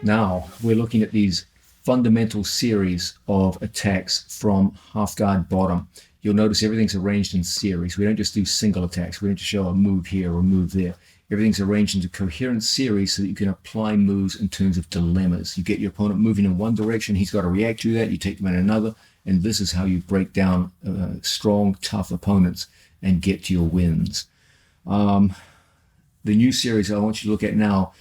Now we're looking at these fundamental series of attacks from half guard bottom. You'll notice everything's arranged in series. We don't just do single attacks. We don't just show a move here or a move there. Everything's arranged into coherent series so that you can apply moves in terms of dilemmas. You get your opponent moving in one direction, he's got to react to that, you take them in another, and this is how you break down strong, tough opponents and get to your wins. The new series I want you to look at now,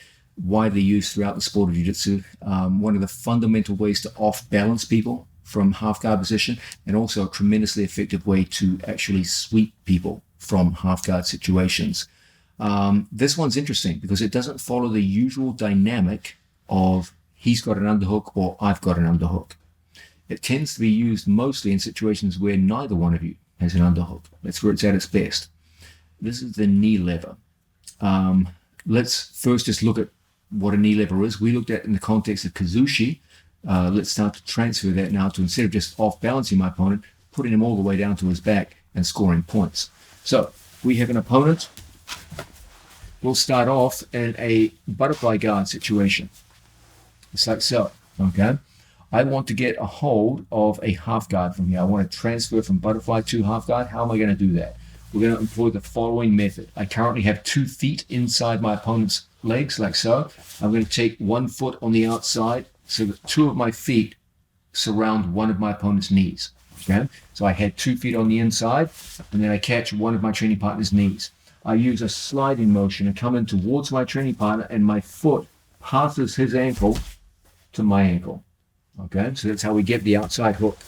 widely used throughout the sport of jiu-jitsu, one of the fundamental ways to off-balance people from half-guard position, and also a tremendously effective way to actually sweep people from half-guard situations. This one's interesting because it doesn't follow the usual dynamic of he's got an underhook or I've got an underhook. It tends to be used mostly in situations where neither one of you has an underhook. That's where it's at its best. This is the knee lever. Let's first just look at what a knee lever is. We looked at in the context of Kazushi. Let's start to transfer that now to, instead of just off-balancing my opponent, putting him all the way down to his back and scoring points. So we have an opponent. We'll start off in a butterfly guard situation. It's like so, okay? I want to get a hold of a half guard from here. I want to transfer from butterfly to half guard. How am I going to do that? We're going to employ the following method. I currently have 2 feet inside my opponent's legs, like so. I'm going to take 1 foot on the outside so that 2 of my feet surround one of my opponent's knees. Okay? So I had 2 feet on the inside, and then I catch one of my training partner's knees. I use a sliding motion and come in towards my training partner, and my foot passes his ankle to my ankle. Okay, so that's how we get the outside hook.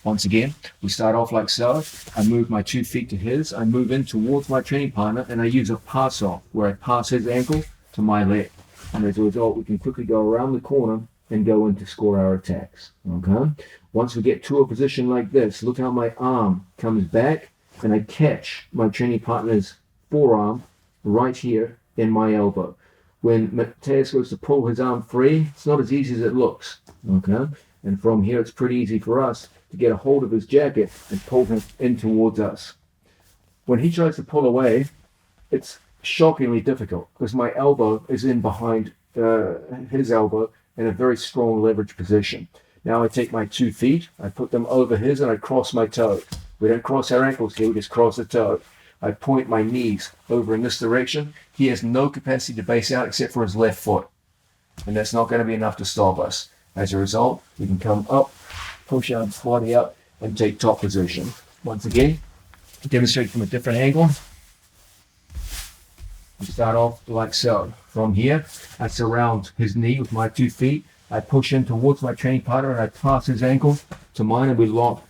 Once again, we start off like so. I move my 2 feet to his. I move in towards my training partner, and I use a pass off where I pass his ankle to my leg. And as a result, we can quickly go around the corner and go in to score our attacks. Okay. Once we get to a position like this, look how my arm comes back, and I catch my training partner's forearm right here in my elbow. When Mateus goes to pull his arm free, it's not as easy as it looks. Okay, and from here it's pretty easy for us to get a hold of his jacket and pull him in towards us. When he tries to pull away, it's shockingly difficult because my elbow is in behind his elbow in a very strong leverage position. Now I take my 2 feet, I put them over his, and I cross my toes. We don't cross our ankles here, we just cross the toe. I point my knees over in this direction. He has no capacity to base out except for his left foot. And that's not going to be enough to stop us. As a result, we can come up, push our body up, and take top position. Once again, demonstrate from a different angle. We start off like so. From here, I surround his knee with my 2 feet. I push in towards my training partner, and I pass his ankle to mine, and we lock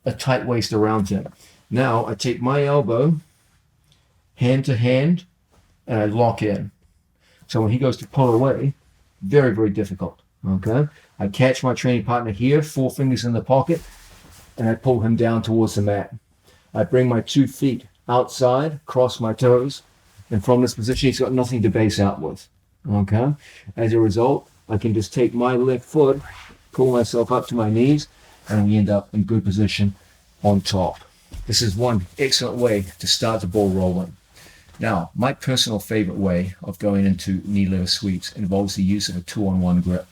a tight waist around him. Now I take my elbow, hand to hand, and I lock in. So when he goes to pull away, very, very difficult. Okay? I catch my training partner here, 4 fingers in the pocket, and I pull him down towards the mat. I bring my 2 feet outside, cross my toes, and from this position, he's got nothing to base out with. Okay? As a result, I can just take my left foot, pull myself up to my knees, and we end up in good position on top. This is one excellent way to start the ball rolling. Now, my personal favorite way of going into knee lever sweeps involves the use of a 2-on-1 grip.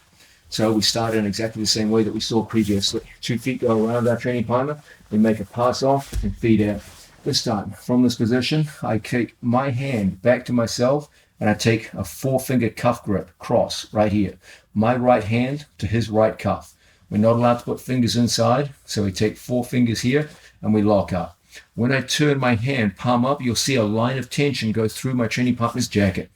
So we start in exactly the same way that we saw previously. 2 feet go around our training partner, we make a pass off and feet out. This time, from this position, I take my hand back to myself and I take a 4-finger cuff grip, cross, right here. My right hand to his right cuff. We're not allowed to put fingers inside, so we take 4 fingers here and we lock up. When I turn my hand palm up, you'll see a line of tension go through my training partner's jacket.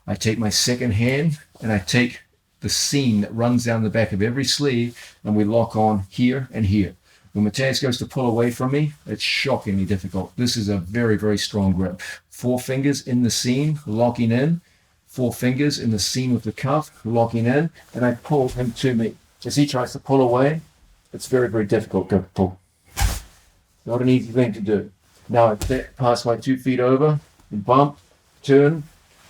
I take my second hand and I take the seam that runs down the back of every sleeve, and we lock on here and here. When Mateus goes to pull away from me, it's shockingly difficult. This is a very, very strong grip. 4 fingers in the seam, locking in. 4 fingers in the seam of the cuff, locking in, and I pull him to me. As he tries to pull away, it's very, very difficult to pull. Not an easy thing to do. Now I pass my 2 feet over, and bump, turn,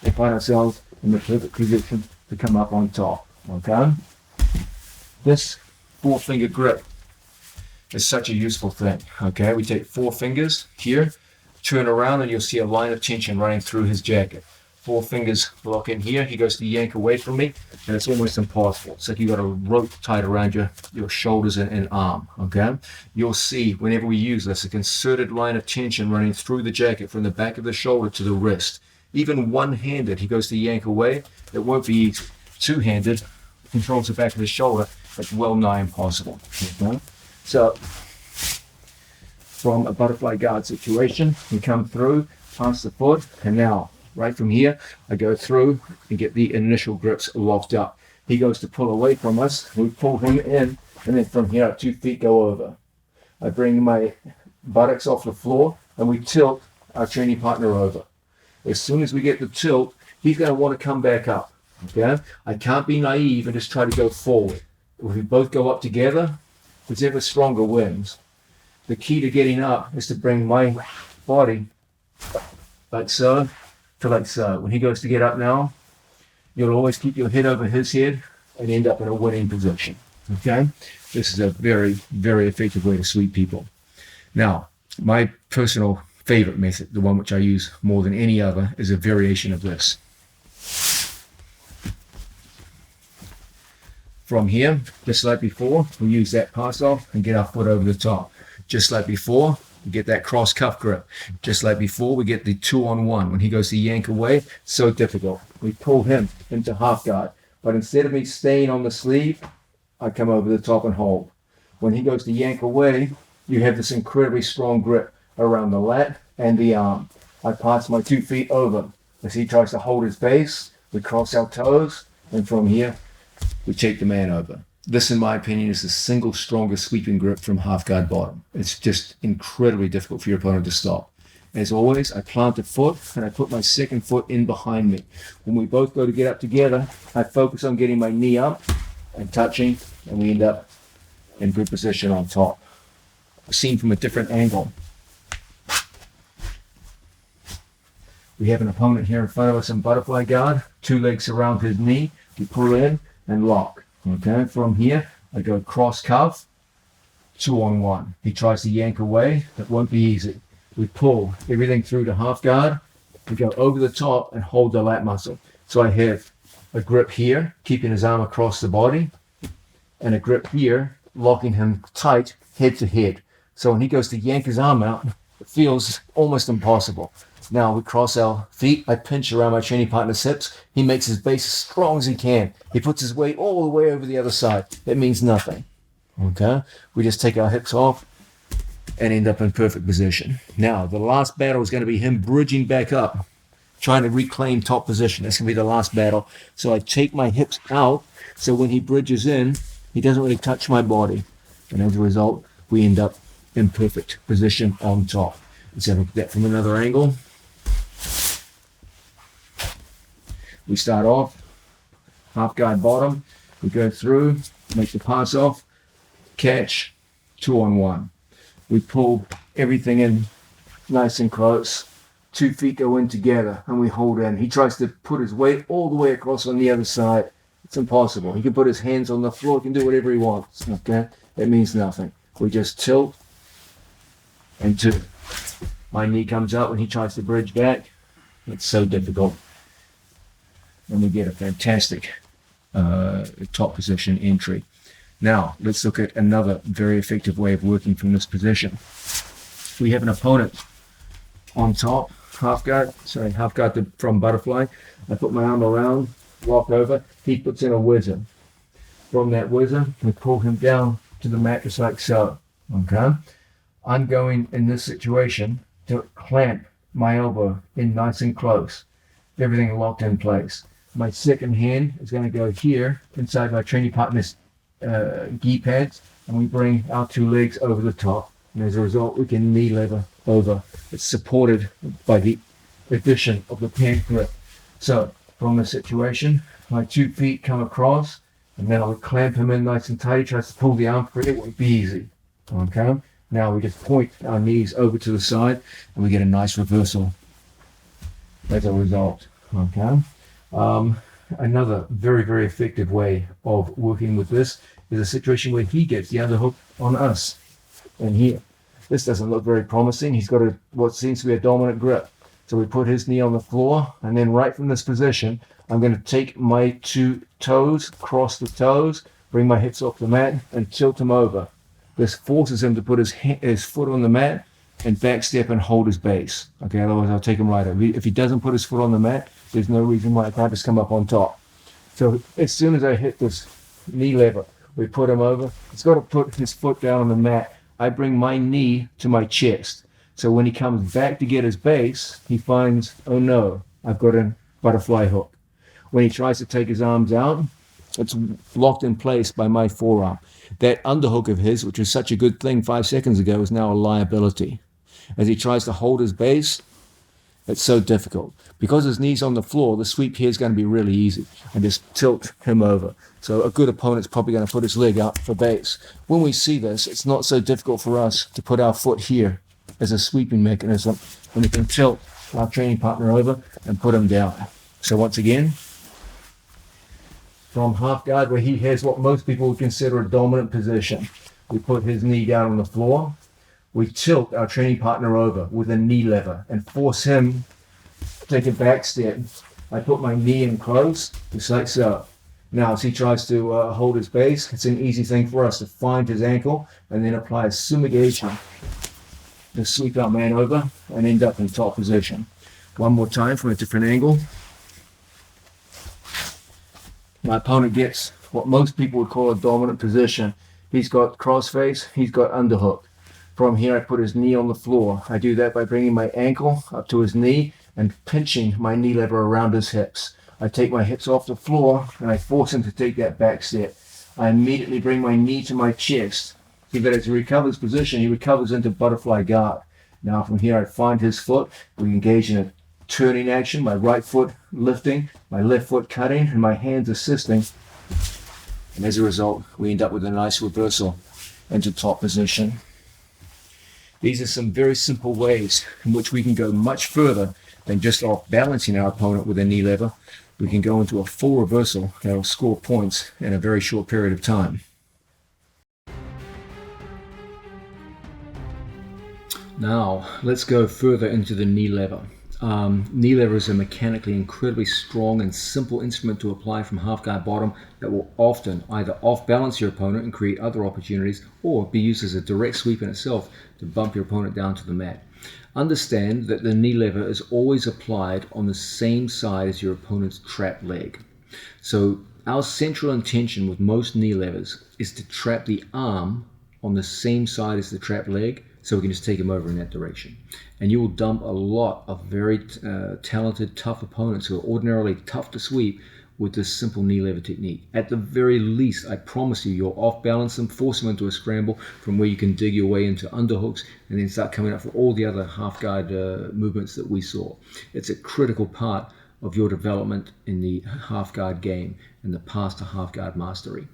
and find ourselves in the perfect position to come up on top. Okay? This 4-finger grip is such a useful thing. Okay? We take 4 fingers here, turn around, and you'll see a line of tension running through his jacket. 4 fingers lock in here. He goes to yank away from me, and it's almost impossible. It's like you got a rope tied around your shoulders and arm, okay? You'll see whenever we use this, a concerted line of tension running through the jacket from the back of the shoulder to the wrist. Even one-handed, he goes to yank away. It won't be easy. Two-handed, controls the back of the shoulder. It's well nigh impossible, okay? So, from a butterfly guard situation, we come through, past the foot, and now, right from here, I go through and get the initial grips locked up. He goes to pull away from us, we pull him in, and then from here, 2 feet go over. I bring my buttocks off the floor, and we tilt our training partner over. As soon as we get the tilt, he's going to want to come back up, okay? I can't be naive and just try to go forward. If we both go up together, whichever stronger wins. The key to getting up is to bring my body like so to like so. When he goes to get up now, you'll always keep your head over his head and end up in a winning position, okay? This is a very, very effective way to sweep people. Now, my personal favorite method, the one which I use more than any other, is a variation of this. From here, just like before, we use that pass off and get our foot over the top. Just like before, we get that cross cuff grip. Just like before, we get the 2-on-1. When he goes to yank away, so difficult. We pull him into half guard. But instead of me staying on the sleeve, I come over the top and hold. When he goes to yank away, you have this incredibly strong grip around the lat and the arm. I pass my 2 feet over. As he tries to hold his base, we cross our toes, and from here, we take the man over. This, in my opinion, is the single strongest sweeping grip from half guard bottom. It's just incredibly difficult for your opponent to stop. As always, I plant a foot and I put my second foot in behind me. When we both go to get up together, I focus on getting my knee up and touching, and we end up in good position on top. Seen from a different angle. We have an opponent here in front of us in butterfly guard, 2 legs around his knee. We pull in and lock. Okay, from here, I go cross cuff, 2-on-1. He tries to yank away. That won't be easy. We pull everything through to half guard. We go over the top and hold the lat muscle. So I have a grip here, keeping his arm across the body, and a grip here, locking him tight, head to head. So when he goes to yank his arm out, it feels almost impossible. Now we cross our feet. I pinch around my training partner's hips. He makes his base as strong as he can. He puts his weight all the way over the other side. It means nothing. Okay? We just take our hips off and end up in perfect position. Now, the last battle is going to be him bridging back up, trying to reclaim top position. That's going to be the last battle. So I take my hips out, so when he bridges in, he doesn't really touch my body. And as a result, we end up in perfect position on top. Let's have a look at that from another angle. We start off, half guard bottom. We go through, make the pass off, catch, 2-on-1. We pull everything in nice and close. 2 feet go in together and we hold in. He tries to put his weight all the way across on the other side. It's impossible. He can put his hands on the floor. He can do whatever he wants. Okay? It means nothing. We just tilt and 2. My knee comes up when he tries to bridge back. It's so difficult. And we get a fantastic top position entry. Now, let's look at another very effective way of working from this position. We have an opponent on top, half guard from butterfly. I put my arm around, walk over. He puts in a whizzer. From that whizzer, we pull him down to the mat just like so. Okay? I'm going in this situation to clamp my elbow in nice and close. Everything locked in place. My second hand is going to go here inside my training partner's gi pads, and we bring our 2 legs over the top. And as a result, we can knee lever over. It's supported by the addition of the pant grip. So from the situation, my 2 feet come across, and then I would clamp him in nice and tight. He tries to pull the arm free. It won't be easy. Okay? Now we just point our knees over to the side, and we get a nice reversal as a result. Okay? Another very, very effective way of working with this is a situation where he gets the underhook on us. And here, this doesn't look very promising. He's got what seems to be a dominant grip. So we put his knee on the floor, and then right from this position, I'm going to take my 2 toes, cross the toes, bring my hips off the mat, and tilt him over. This forces him to put his foot on the mat and back step and hold his base. Okay, otherwise I'll take him right over. If he doesn't put his foot on the mat, there's no reason why I can't just come up on top. So as soon as I hit this knee lever, we put him over. He's got to put his foot down on the mat. I bring my knee to my chest. So when he comes back to get his base, he finds, oh no, I've got a butterfly hook. When he tries to take his arms out, it's locked in place by my forearm. That underhook of his, which was such a good thing 5 seconds ago, is now a liability. As he tries to hold his base, it's so difficult. Because his knee's on the floor, the sweep here is going to be really easy. And just tilt him over. So a good opponent's probably going to put his leg up for base. When we see this, it's not so difficult for us to put our foot here as a sweeping mechanism. And we can tilt our training partner over and put him down. So once again, from half guard, where he has what most people would consider a dominant position, we put his knee down on the floor. We tilt our training partner over with a knee lever and force him to take a back step. I put my knee in close, just like so. Now, as he tries to hold his base, it's an easy thing for us to find his ankle and then apply a sumigation to sweep our man over and end up in top position. One more time from a different angle. My opponent gets what most people would call a dominant position. He's got crossface, he's got underhook. From here, I put his knee on the floor. I do that by bringing my ankle up to his knee and pinching my knee lever around his hips. I take my hips off the floor and I force him to take that back step. I immediately bring my knee to my chest. See that as he recovers position, he recovers into butterfly guard. Now from here, I find his foot. We engage in a turning action, my right foot lifting, my left foot cutting, and my hands assisting. And as a result, we end up with a nice reversal into top position. These are some very simple ways in which we can go much further than just off balancing our opponent with a knee lever. We can go into a full reversal that will score points in a very short period of time. Now, let's go further into the knee lever. Knee lever is a mechanically incredibly strong and simple instrument to apply from half guard bottom that will often either off balance your opponent and create other opportunities, or be used as a direct sweep in itself to bump your opponent down to the mat. Understand that the knee lever is always applied on the same side as your opponent's trapped leg. So our central intention with most knee levers is to trap the arm on the same side as the trapped leg, so we can just take him over in that direction. And you will dump a lot of very talented, tough opponents who are ordinarily tough to sweep with this simple knee lever technique. At the very least, I promise you, you'll off balance them, force them into a scramble from where you can dig your way into underhooks and then start coming up for all the other half guard movements that we saw. It's a critical part of your development in the half guard game and the path to half guard mastery.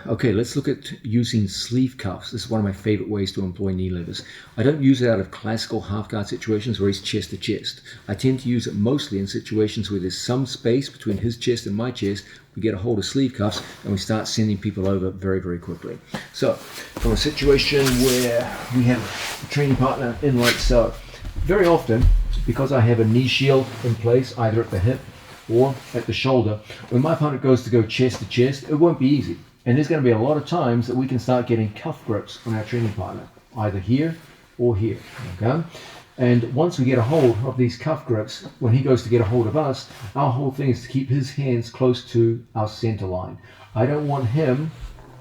Okay, let's look at using sleeve cuffs. This is one of my favorite ways to employ knee levers. I don't use it out of classical half guard situations where he's chest to chest. I tend to use it mostly in situations where there's some space between his chest and my chest. We get a hold of sleeve cuffs and we start sending people over very, very quickly. So, from a situation where we have a training partner in like so, very often, because I have a knee shield in place, either at the hip or at the shoulder, when my opponent goes to go chest to chest, it won't be easy. And there's going to be a lot of times that we can start getting cuff grips on our training partner, either here or here, okay? And once we get a hold of these cuff grips, when he goes to get a hold of us, our whole thing is to keep his hands close to our center line. I don't want him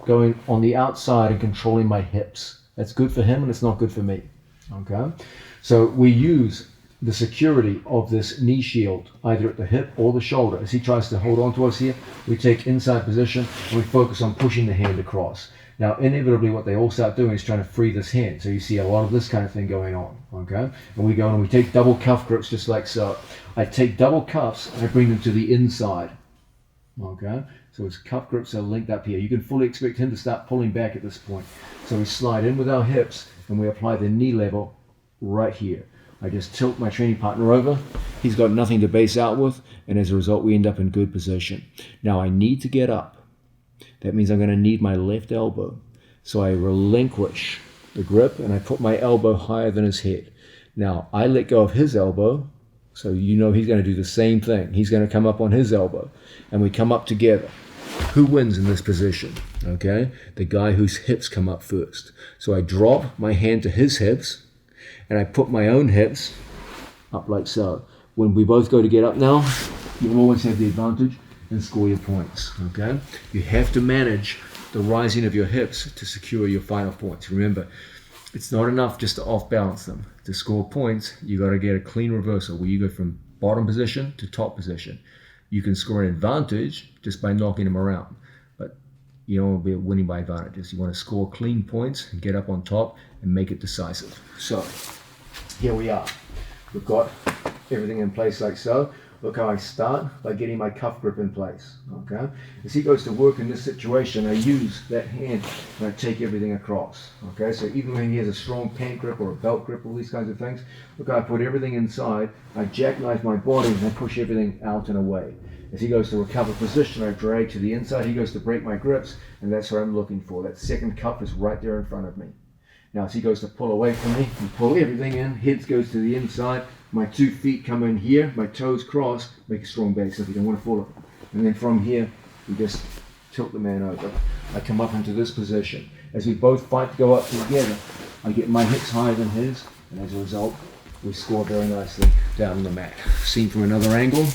going on the outside and controlling my hips. That's good for him and it's not good for me, okay? So we use the security of this knee shield, either at the hip or the shoulder. As he tries to hold on to us here, we take inside position and we focus on pushing the hand across. Now, inevitably, what they all start doing is trying to free this hand. So you see a lot of this kind of thing going on, okay? And we go and we take double cuff grips just like so. I take double cuffs and I bring them to the inside, okay? So his cuff grips are linked up here. You can fully expect him to start pulling back at this point. So we slide in with our hips and we apply the knee level right here. I just tilt my training partner over. He's got nothing to base out with, and as a result, we end up in good position. Now, I need to get up. That means I'm going to need my left elbow. So I relinquish the grip, and I put my elbow higher than his head. Now, I let go of his elbow, so you know he's going to do the same thing. He's going to come up on his elbow, and we come up together. Who wins in this position? Okay, the guy whose hips come up first. So I drop my hand to his hips, and I put my own hips up like so. When we both go to get up now, you'll always have the advantage and score your points. Okay, you have to manage the rising of your hips to secure your final points. Remember, it's not enough just to off balance them. To score points, you got to get a clean reversal where you go from bottom position to top position. You can score an advantage just by knocking them around, but you don't want to be winning by advantages. You want to score clean points and get up on top and make it decisive. So here we are. We've got everything in place like so. Look how I start by getting my cuff grip in place. Okay. As he goes to work in this situation, I use that hand and I take everything across. Okay. So even when he has a strong pant grip or a belt grip, all these kinds of things, look how I put everything inside. I jackknife my body and I push everything out and away. As he goes to recover position, I drag to the inside. He goes to break my grips, and that's what I'm looking for. That second cuff is right there in front of me. Now, as he goes to pull away from me, we pull everything in. Head goes to the inside. My 2 feet come in here. My toes cross. Make a strong base if you don't want to fall it. And then from here, we just tilt the man over. I come up into this position. As we both fight to go up together, I get my hips higher than his, and as a result, we score very nicely down on the mat. Seen from another angle,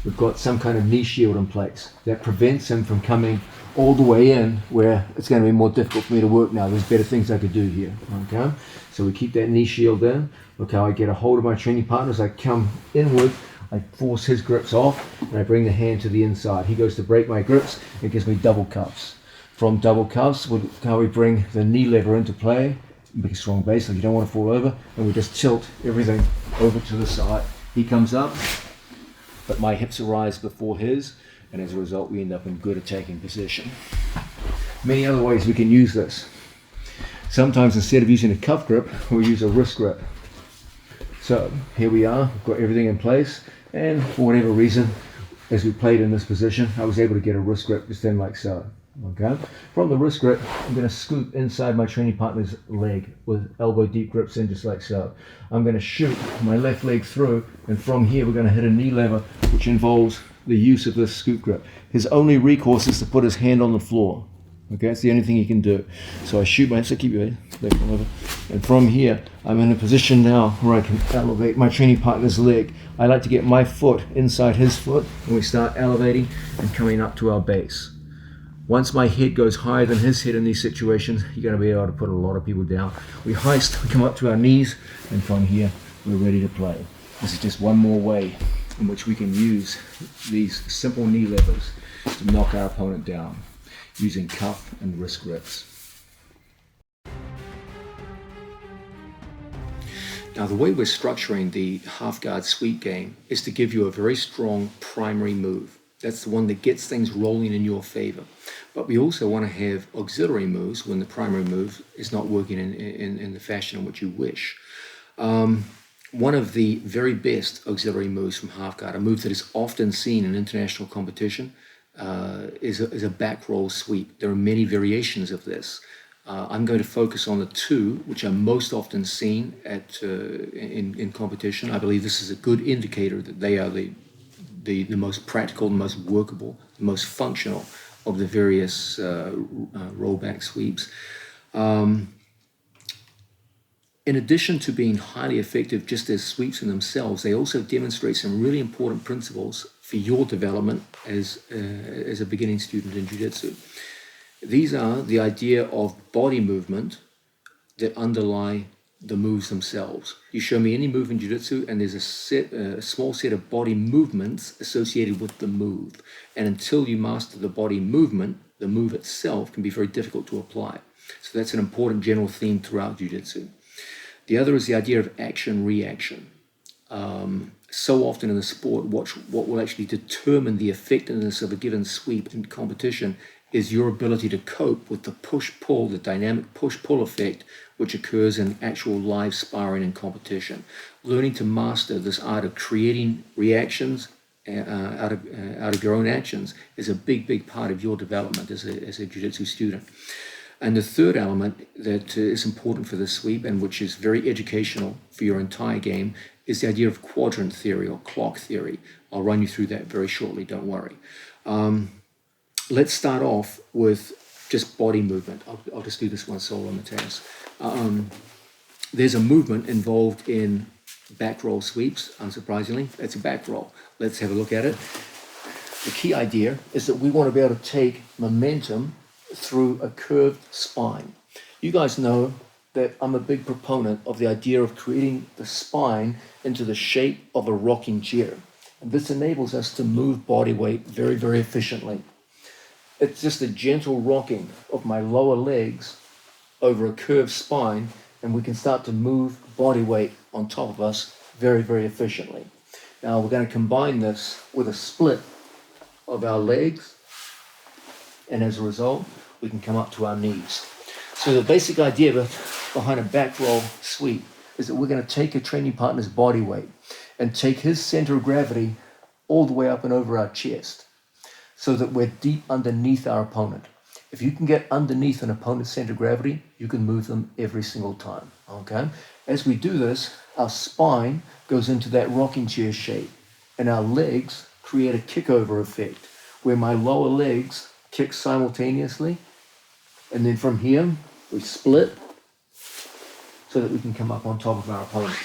we've got some kind of knee shield in place that prevents him from coming all the way in where it's going to be more difficult for me to work now. There's better things I could do here. Okay, so we keep that knee shield in. Look how I get a hold of my training partner as I come inward. I force his grips off and I bring the hand to the inside. He goes to break my grips. It gives me double cuffs. From double cuffs, look how we bring the knee lever into play. Make a strong base so you don't want to fall over, and we just tilt everything over to the side. He comes up, but my hips rise before his, and as a result we end up in good attacking position. Many other ways we can use this. Sometimes instead of using a cuff grip, we'll use a wrist grip. So here we are, we've got everything in place, and for whatever reason, as we played in this position, I was able to get a wrist grip just in like so. Okay. From the wrist grip, I'm going to scoop inside my training partner's leg with elbow deep grips in just like so. I'm going to shoot my left leg through, and from here we're going to hit a knee lever, which involves the use of this scoop grip. His only recourse is to put his hand on the floor. Okay, that's the only thing he can do. So I shoot my, so keep your leg over, and from here I'm in a position now where I can elevate my training partner's leg. I like to get my foot inside his foot, and we start elevating and coming up to our base. Once my head goes higher than his head in these situations, you're going to be able to put a lot of people down. We heist, we come up to our knees, and from here, we're ready to play. This is just one more way in which we can use these simple knee levers to knock our opponent down, using cuff and wrist grips. Now, the way we're structuring the half guard sweep game is to give you a very strong primary move. That's the one that gets things rolling in your favor. But we also want to have auxiliary moves when the primary move is not working in the fashion in which you wish. One of the very best auxiliary moves from half guard, a move that is often seen in international competition, is a back roll sweep. There are many variations of this. I'm going to focus on the two which are most often seen in competition. I believe this is a good indicator that they are the most practical, the most workable, the most functional of the various rollback sweeps. In addition to being highly effective just as sweeps in themselves, they also demonstrate some really important principles for your development as a beginning student in jiu-jitsu. These are the idea of body movement that underlie the moves themselves. You show me any move in jiu-jitsu and there's a small set of body movements associated with the move. And until you master the body movement, the move itself can be very difficult to apply. So that's an important general theme throughout jiu-jitsu. The other is the idea of action-reaction. So often in the sport, what will actually determine the effectiveness of a given sweep in competition is your ability to cope with the push-pull, the dynamic push-pull effect, which occurs in actual live sparring and competition. Learning to master this art of creating reactions out of your own actions is a big part of your development as a jiu-jitsu student. And the third element that is important for this sweep and which is very educational for your entire game is the idea of quadrant theory or clock theory. I'll run you through that very shortly, don't worry. Let's start off with just body movement. I'll just do this one solo, Mateus. There's a movement involved in back roll sweeps, unsurprisingly. That's a back roll. Let's have a look at it. The key idea is that we want to be able to take momentum through a curved spine. You guys know that I'm a big proponent of the idea of creating the spine into the shape of a rocking chair. And this enables us to move body weight very, very efficiently. It's just a gentle rocking of my lower legs over a curved spine, and we can start to move body weight on top of us very, very efficiently. Now we're going to combine this with a split of our legs, and as a result, we can come up to our knees. So the basic idea behind a back roll sweep is that we're going to take a training partner's body weight and take his center of gravity all the way up and over our chest so that we're deep underneath our opponent. If you can get underneath an opponent's center of gravity, you can move them every single time, okay? As we do this, our spine goes into that rocking chair shape and our legs create a kickover effect where my lower legs kick simultaneously, and then from here we split so that we can come up on top of our opponent.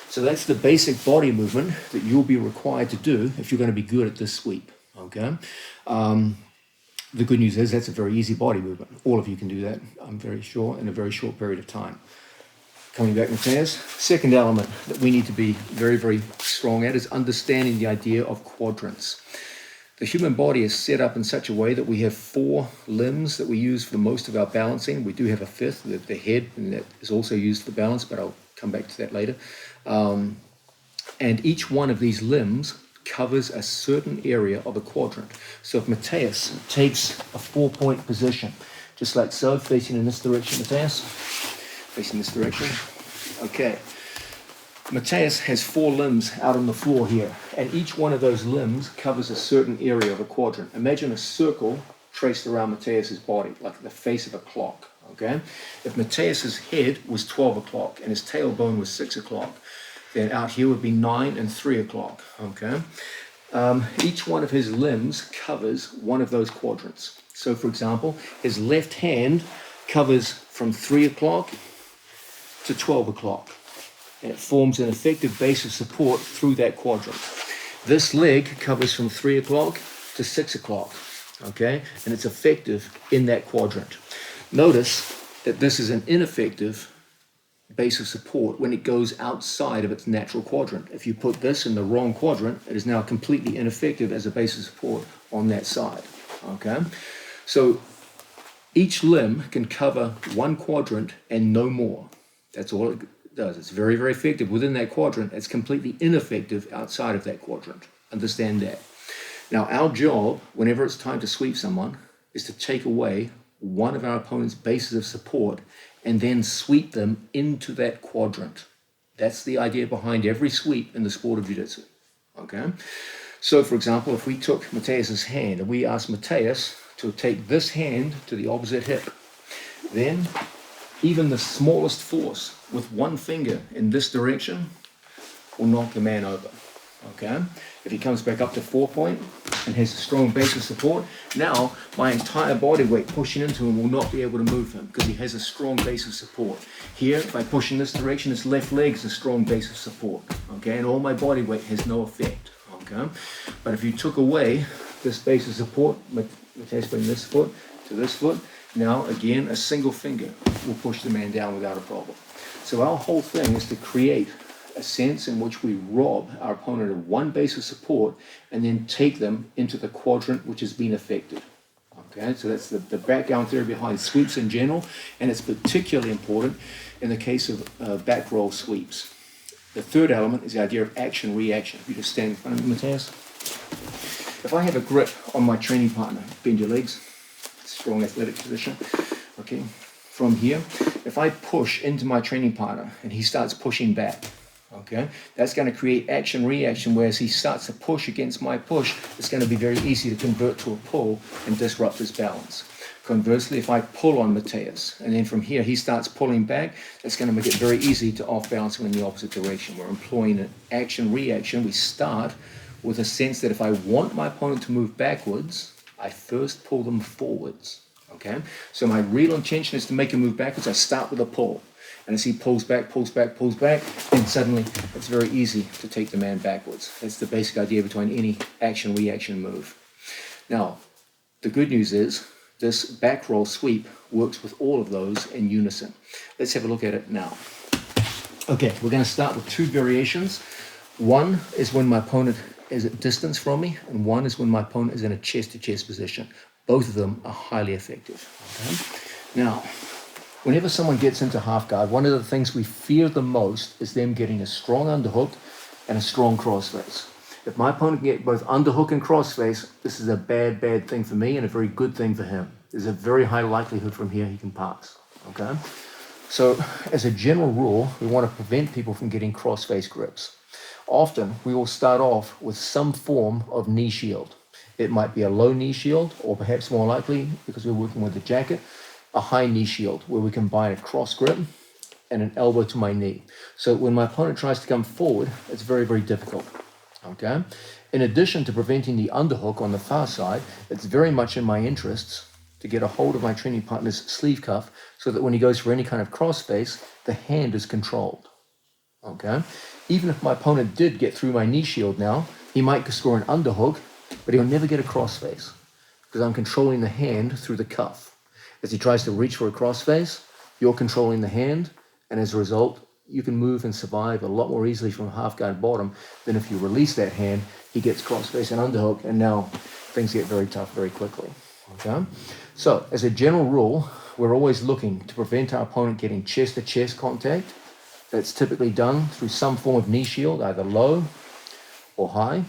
So that's the basic body movement that you'll be required to do if you're going to be good at this sweep, okay? The good news is that's a very easy body movement. All of you can do that, I'm very sure, in a very short period of time. Coming back, Mateus, second element that we need to be very, very strong at is understanding the idea of quadrants. The human body is set up in such a way that we have 4 limbs that we use for most of our balancing. We do have a fifth, the head, and that is also used for balance, but I'll come back to that later. And each one of these limbs covers a certain area of a quadrant. So if Mateus takes a 4-point position, just like so, facing in this direction, Mateus, facing this direction, okay. Mateus has 4 limbs out on the floor here, and each one of those limbs covers a certain area of a quadrant. Imagine a circle traced around Mateus's body, like the face of a clock, okay? If Mateus's head was 12 o'clock and his tailbone was 6 o'clock, then out here would be 9 and 3 o'clock, okay? Each one of his limbs covers one of those quadrants. So for example, his left hand covers from 3 o'clock to 12 o'clock. And it forms an effective base of support through that quadrant. This leg covers from 3 o'clock to 6 o'clock, okay? And it's effective in that quadrant. Notice that this is an ineffective base of support when it goes outside of its natural quadrant. If you put this in the wrong quadrant, it is now completely ineffective as a base of support on that side, okay? So each limb can cover one quadrant and no more. That's all it does. It's very, very effective within that quadrant. It's completely ineffective outside of that quadrant. Understand that. Now, our job, whenever it's time to sweep someone, is to take away one of our opponent's bases of support and then sweep them into that quadrant. That's the idea behind every sweep in the sport of jiu-jitsu, okay? So, for example, if we took Mateus's hand and we asked Mateus to take this hand to the opposite hip, then even the smallest force with one finger in this direction will knock the man over, okay? If he comes back up to 4-point and has a strong base of support, now my entire body weight pushing into him will not be able to move him because he has a strong base of support. Here, if I push in this direction, his left leg is a strong base of support, okay? And all my body weight has no effect, okay? But if you took away this base of support, Mateus putting this foot to this foot, now again, a single finger will push the man down without a problem. So our whole thing is to create a sense in which we rob our opponent of one base of support and then take them into the quadrant which has been affected. Okay, so that's the background theory behind sweeps in general, and it's particularly important in the case of back roll sweeps. The third element is the idea of action-reaction. You just stand in front of me, Mateus. If I have a grip on my training partner, bend your legs, strong athletic position, okay, from here, if I push into my training partner and he starts pushing back, Okay, that's going to create action-reaction, whereas he starts to push against my push, it's going to be very easy to convert to a pull and disrupt his balance. Conversely, if I pull on Mateus, and then from here he starts pulling back, it's going to make it very easy to off-balance him in the opposite direction. We're employing an action-reaction. We start with a sense that if I want my opponent to move backwards, I first pull them forwards. Okay, so my real intention is to make him move backwards. I start with a pull. And as he pulls back, then suddenly it's very easy to take the man backwards. That's the basic idea behind any action-reaction move. Now, the good news is this back roll sweep works with all of those in unison. Let's have a look at it now. Okay, we're going to start with two variations. One is when my opponent is at distance from me, and one is when my opponent is in a chest-to-chest position. Both of them are highly effective. Okay? Now, whenever someone gets into half guard, one of the things we fear the most is them getting a strong underhook and a strong crossface. If my opponent can get both underhook and crossface, this is a bad thing for me and a very good thing for him. There's a very high likelihood from here he can pass. Okay? So, as a general rule, we want to prevent people from getting crossface grips. Often, we will start off with some form of knee shield. It might be a low knee shield, or perhaps more likely, because we're working with a jacket, a high knee shield where we combine a cross grip and an elbow to my knee. So when my opponent tries to come forward, it's very difficult. Okay. In addition to preventing the underhook on the far side, it's very much in my interests to get a hold of my training partner's sleeve cuff so that when he goes for any kind of crossface, the hand is controlled. Okay. Even if my opponent did get through my knee shield now, he might score an underhook, but he'll never get a crossface because I'm controlling the hand through the cuff. As he tries to reach for a crossface, you're controlling the hand, and as a result, you can move and survive a lot more easily from half guard bottom than if you release that hand, he gets crossface and underhook, and now things get very tough very quickly. Okay? So, as a general rule, we're always looking to prevent our opponent getting chest-to-chest contact. That's typically done through some form of knee shield, either low or high.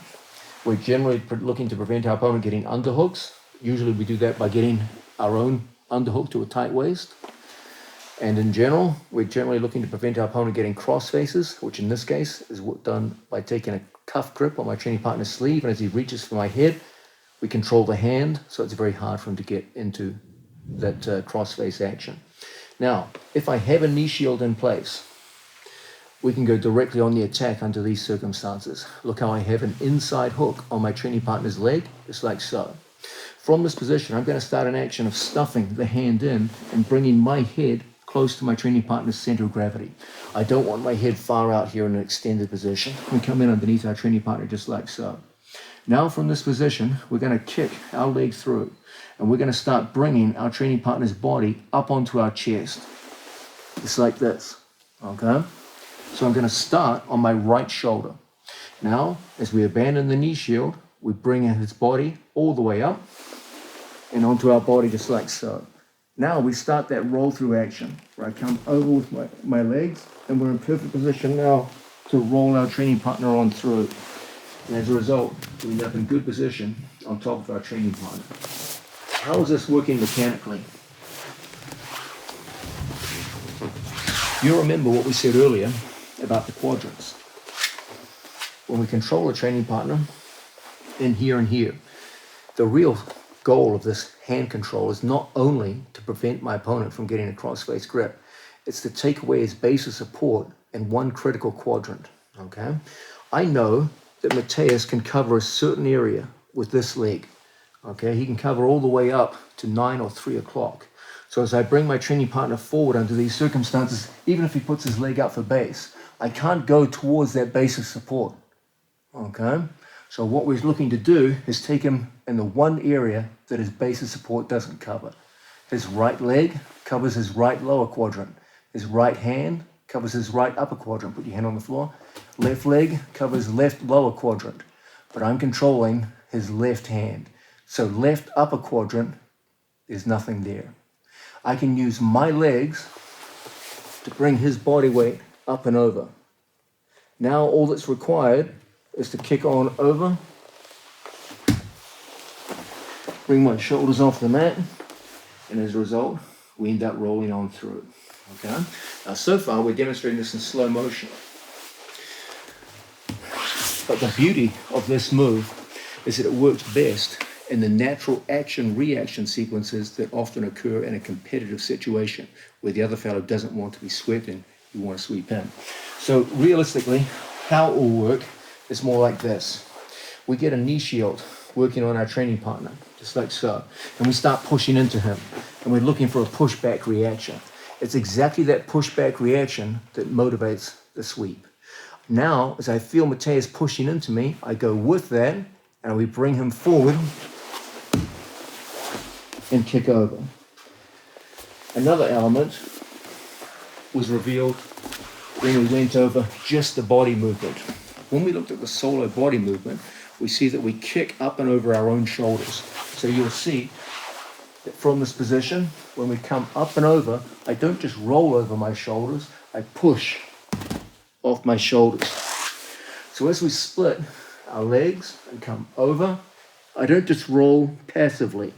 We're generally looking to prevent our opponent getting underhooks. Usually we do that by getting our own underhook to a tight waist. And in general, we're generally looking to prevent our opponent getting cross faces, which in this case is done by taking a cuff grip on my training partner's sleeve, and as he reaches for my head, we control the hand, so it's very hard for him to get into that cross-face action. Now, if I have a knee shield in place, we can go directly on the attack under these circumstances. Look how I have an inside hook on my training partner's leg, just like so. From this position, I'm going to start an action of stuffing the hand in and bringing my head close to my training partner's center of gravity. I don't want my head far out here in an extended position. We come in underneath our training partner just like so. Now from this position, we're going to kick our leg through, and we're going to start bringing our training partner's body up onto our chest. Just like this, okay? So I'm going to start on my right shoulder. Now, as we abandon the knee shield, we bring his body all the way up and onto our body just like so. Now we start that roll through action where I come over with my legs, and we're in perfect position now to roll our training partner on through. And as a result, we end up in good position on top of our training partner. How is this working mechanically? You remember what we said earlier about the quadrants. When we control a training partner in here and here, the real goal of this hand control is not only to prevent my opponent from getting a cross-face grip, it's to take away his base of support in one critical quadrant, okay? I know that Mateus can cover a certain area with this leg, okay? He can cover all the way up to 9 or 3 o'clock. So as I bring my training partner forward under these circumstances, even if he puts his leg out for base, I can't go towards that base of support, okay? So what we're looking to do is take him in the one area that his base of support doesn't cover. His right leg covers his right lower quadrant. His right hand covers his right upper quadrant. Put your hand on the floor. Left leg covers left lower quadrant. But I'm controlling his left hand. So left upper quadrant, there's nothing there. I can use my legs to bring his body weight up and over. Now all that's required is to kick on over, bring my shoulders off the mat, and as a result, we end up rolling on through. Okay? Now, so far, we're demonstrating this in slow motion. But the beauty of this move is that it works best in the natural action-reaction sequences that often occur in a competitive situation where the other fellow doesn't want to be swept and you want to sweep him. So realistically, how it will work is more like this. We get a knee shield working on our training partner, just like so, and we start pushing into him, and we're looking for a pushback reaction. It's exactly that pushback reaction that motivates the sweep. Now, as I feel Mateus pushing into me, I go with that, and we bring him forward and kick over. Another element was revealed when we went over just the body movement. When we looked at the solo body movement, we see that we kick up and over our own shoulders. So you'll see that from this position, when we come up and over, I don't just roll over my shoulders, I push off my shoulders. So as we split our legs and come over, I don't just roll passively.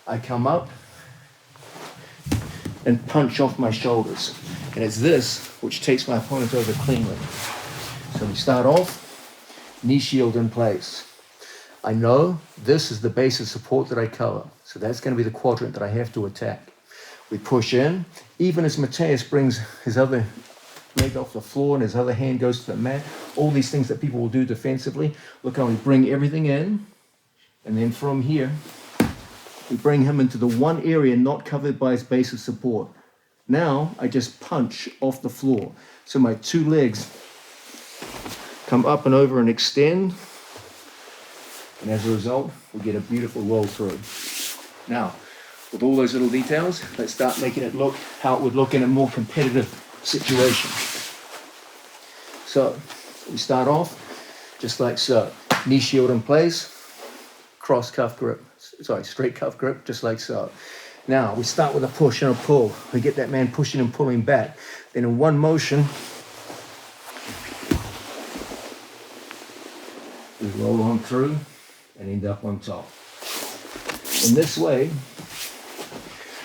I come up and punch off my shoulders. And it's this which takes my opponent over cleanly. So we start off, knee shield in place. I know this is the base of support that I cover. So that's going to be the quadrant that I have to attack. We push in, even as Mateus brings his other leg off the floor and his other hand goes to the mat. All these things that people will do defensively. Look how we bring everything in. And then from here, we bring him into the one area not covered by his base of support. Now I just punch off the floor. So my two legs come up and over and extend. And as a result, we get a beautiful roll through. Now, with all those little details, let's start making it look how it would look in a more competitive situation. So we start off just like so. Knee shield in place, cross cuff grip. Straight cuff grip, just like so. Now, we start with a push and a pull. We get that man pushing and pulling back. Then in one motion, we roll on through and end up on top. In this way,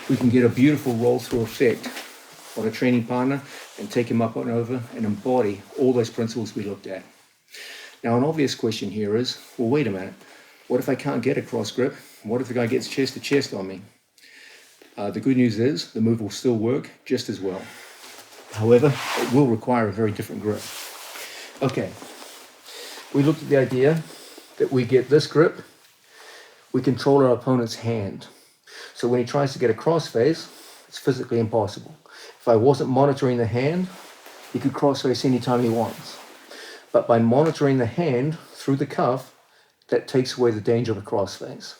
we can get a beautiful roll-through effect on a training partner and take him up and over and embody all those principles we looked at. Now, an obvious question here is, well, wait a minute. What if I can't get a cross grip? What if the guy gets chest to chest on me? The good news is the move will still work just as well. However, it will require a very different grip. Okay, we looked at the idea that we get this grip, we control our opponent's hand. So when he tries to get a crossface, it's physically impossible. If I wasn't monitoring the hand, he could crossface anytime he wants. But by monitoring the hand through the cuff, that takes away the danger of a crossface.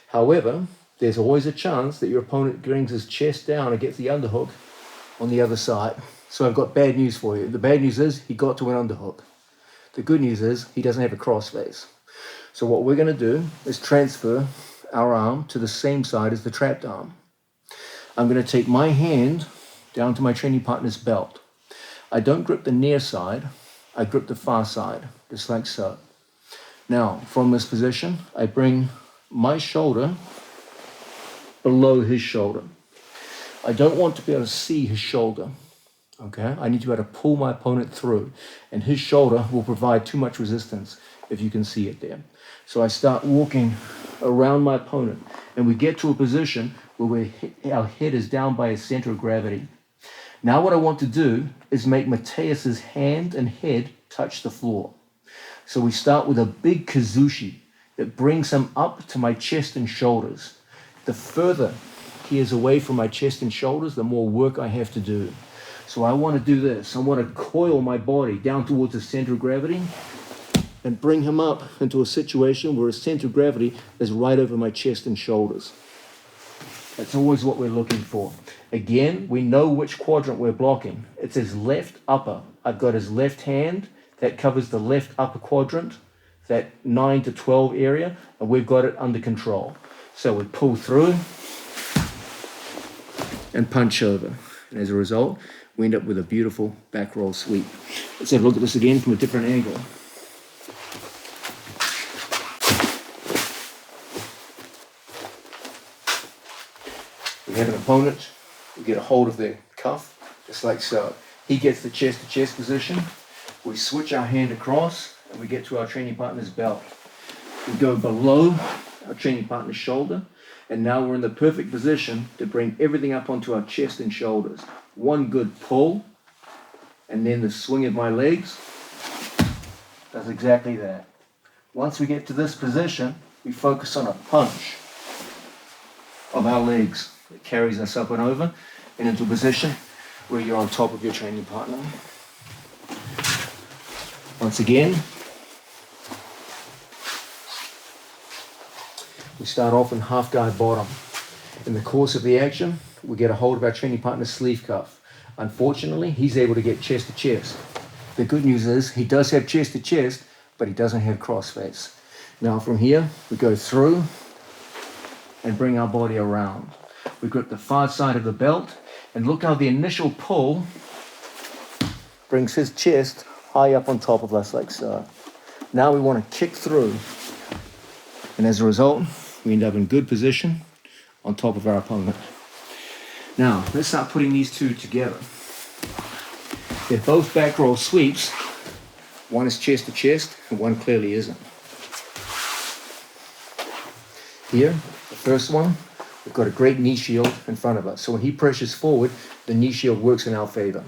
However, there's always a chance that your opponent brings his chest down and gets the underhook on the other side. So I've got bad news for you. The bad news is he got to an underhook. The good news is he doesn't have a crossface. So what we're going to do is transfer our arm to the same side as the trapped arm. I'm going to take my hand down to my training partner's belt. I don't grip the near side, I grip the far side, just like so. Now, from this position, I bring my shoulder below his shoulder. I don't want to be able to see his shoulder, okay? I need to be able to pull my opponent through, and his shoulder will provide too much resistance if you can see it there. So I start walking around my opponent, and we get to a position where our head is down by his center of gravity. Now what I want to do is make Mateus's hand and head touch the floor. So we start with a big kazushi that brings him up to my chest and shoulders. The further he is away from my chest and shoulders, the more work I have to do. So I want to do this. I want to coil my body down towards the center of gravity and bring him up into a situation where his center of gravity is right over my chest and shoulders. That's always what we're looking for. Again, we know which quadrant we're blocking. It's his left upper. I've got his left hand that covers the left upper quadrant, that 9 to 12 area, and we've got it under control. So we pull through and punch over. And as a result, we end up with a beautiful back roll sweep. Let's have a look at this again from a different angle. We have an opponent, we get a hold of their cuff, just like so. He gets the chest-to-chest position. We switch our hand across, and we get to our training partner's belt. We go below our training partner's shoulder, and now we're in the perfect position to bring everything up onto our chest and shoulders. One good pull, and then the swing of my legs does exactly that. Once we get to this position, we focus on a punch of our legs. It carries us up and over and into a position where you're on top of your training partner. Once again, we start off in half guard bottom. In the course of the action, we get a hold of our training partner's sleeve cuff. Unfortunately, he's able to get chest to chest. The good news is he does have chest to chest, but he doesn't have crossface. Now from here, we go through and bring our body around. We grip the far side of the belt, and look how the initial pull brings his chest high up on top of us like so. Now we want to kick through, and as a result, we end up in good position on top of our opponent. Now, let's start putting these two together. They're both back roll sweeps. One is chest to chest, and one clearly isn't. Here, the first one, we've got a great knee shield in front of us. So when he pressures forward, the knee shield works in our favor.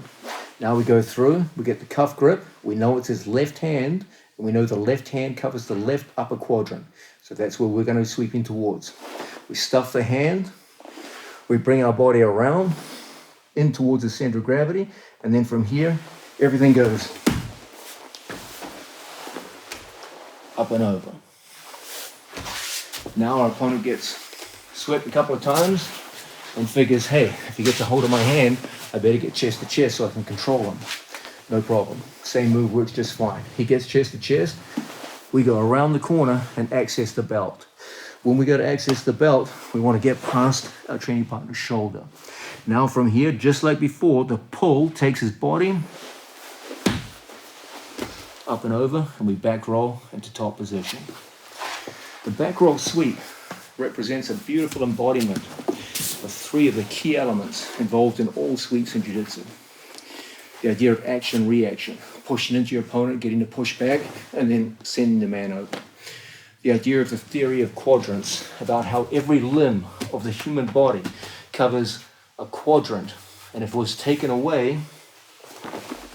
Now we go through, we get the cuff grip. We know it's his left hand, and we know the left hand covers the left upper quadrant. So that's where we're going to be sweeping towards. We stuff the hand, we bring our body around, in towards the center of gravity, and then from here, everything goes up and over. Now our opponent gets swept a couple of times and figures, hey, if he gets a hold of my hand, I better get chest to chest so I can control him. No problem. Same move works just fine. He gets chest to chest. We go around the corner and access the belt. When we go to access the belt, we want to get past our training partner's shoulder. Now from here, just like before, the pull takes his body up and over, and we back roll into top position. The back roll sweep represents a beautiful embodiment of three of the key elements involved in all sweeps in jiu-jitsu. The idea of action-reaction, pushing into your opponent, getting to push back, and then sending the man over. The idea of the theory of quadrants, about how every limb of the human body covers a quadrant, and if it was taken away,